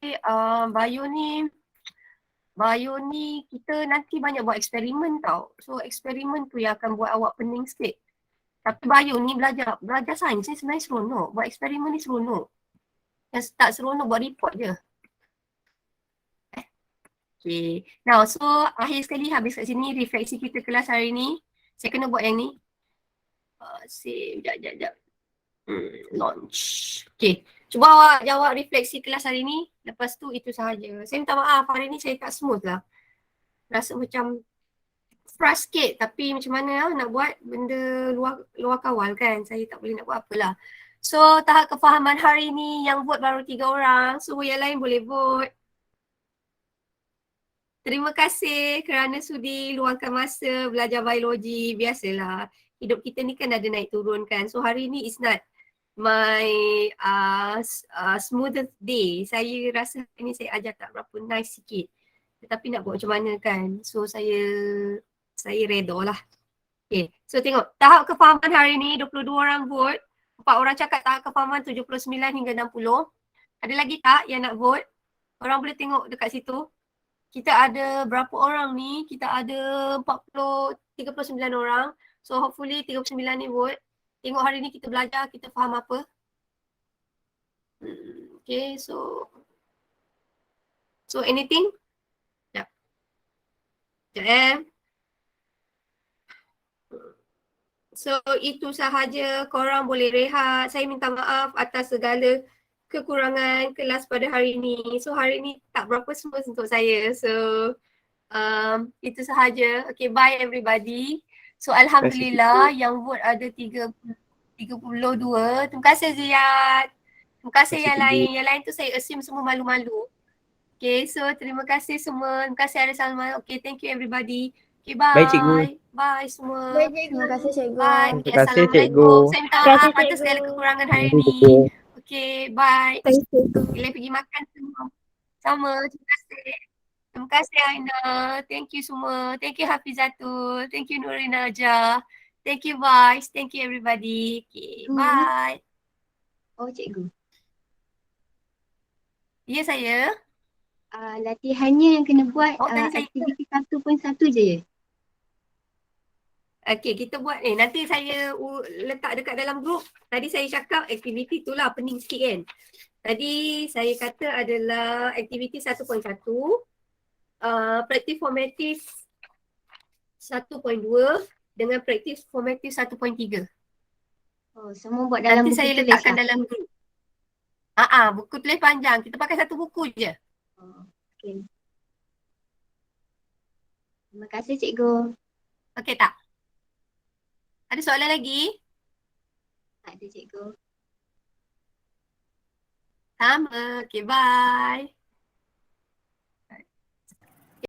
bio ni kita nanti banyak buat eksperimen tau. So eksperimen tu yang akan buat awak pening sikit. Tapi bio ni belajar sains ni sebenarnya seronok. Buat eksperimen ni seronok. Yang tak seronok buat report je. Okay. Now, so akhir sekali habis kat sini refleksi kita kelas hari ni. Saya kena buat yang ni. Save, sekejap. Launch. Okay. Cuba awak jawab refleksi kelas hari ni. Lepas tu itu sahaja. Saya minta maaf hari ni saya tak smooth lah. Rasa macam frust sikit tapi macam mana lah nak buat benda luar kawal kan. Saya tak boleh nak buat apalah. So tahap kefahaman hari ni yang vote baru 3 orang. So yang lain boleh vote. Terima kasih kerana sudi luangkan masa belajar biologi. Biasalah. Hidup kita ni kan ada naik turun kan. So hari ni is not my smoothest day. Saya rasa hari ni saya ajar tak berapa nice sikit. Tetapi nak buat macam mana kan. So saya reda lah. Okay. So tengok tahap kefahaman hari ni 22 orang vote. 4 orang cakap tahap kefahaman 79 hingga 60. Ada lagi tak yang nak vote? Orang boleh tengok dekat situ. Kita ada berapa orang ni? Kita ada 39 orang. So hopefully 39 ni vote. Tengok hari ni kita belajar, kita faham apa. Okay, so anything? Sekejap. So itu sahaja, korang boleh rehat. Saya minta maaf atas segala kekurangan kelas pada hari ini. So hari ini tak berapa smooth untuk saya. So itu sahaja. Okay, bye everybody. So alhamdulillah yang vote ada 32. Terima kasih Ziyad. Terima kasih yang lain. Yang lain tu saya assume semua malu-malu. Okay, so terima kasih semua. Terima kasih Ada Salman. Okay, thank you everybody. Okay, bye. Baik, cikgu. Bye semua. Baik, cikgu. Terima kasih, cikgu. Bye. Terima Okay, kasih, Assalamualaikum. cikgu. Saya minta Terima kasih, maaf atas cikgu. segala kekurangan hari Terima ni. kasih. Okay, bye. Thank you, cikgu. Boleh pergi makan semua. Sama, terima kasih. Terima kasih Aina. Thank you semua. Thank you Hafizatul. Thank you Nurina Najah. Thank you Vice. Thank you everybody. Okay, bye. Oh, cikgu. Ya saya. Latihannya yang kena buat Tadi saya aktiviti 1.1 je ya? Okay, kita buat nanti saya letak dekat dalam grup. Tadi saya cakap aktiviti tu lah pening sikit kan. Tadi saya kata adalah aktiviti 1.1, praktis formatif 1.2 dengan praktis formatif 1.3. Oh, semua buat dalam Nanti buku saya tulis letakkan lah. dalam grup. Buku tulis panjang. Kita pakai satu buku je. Oh, okay. Terima kasih cikgu. Okey tak? Ada soalan lagi? Tak ada cikgu. Sama. Okay, bye.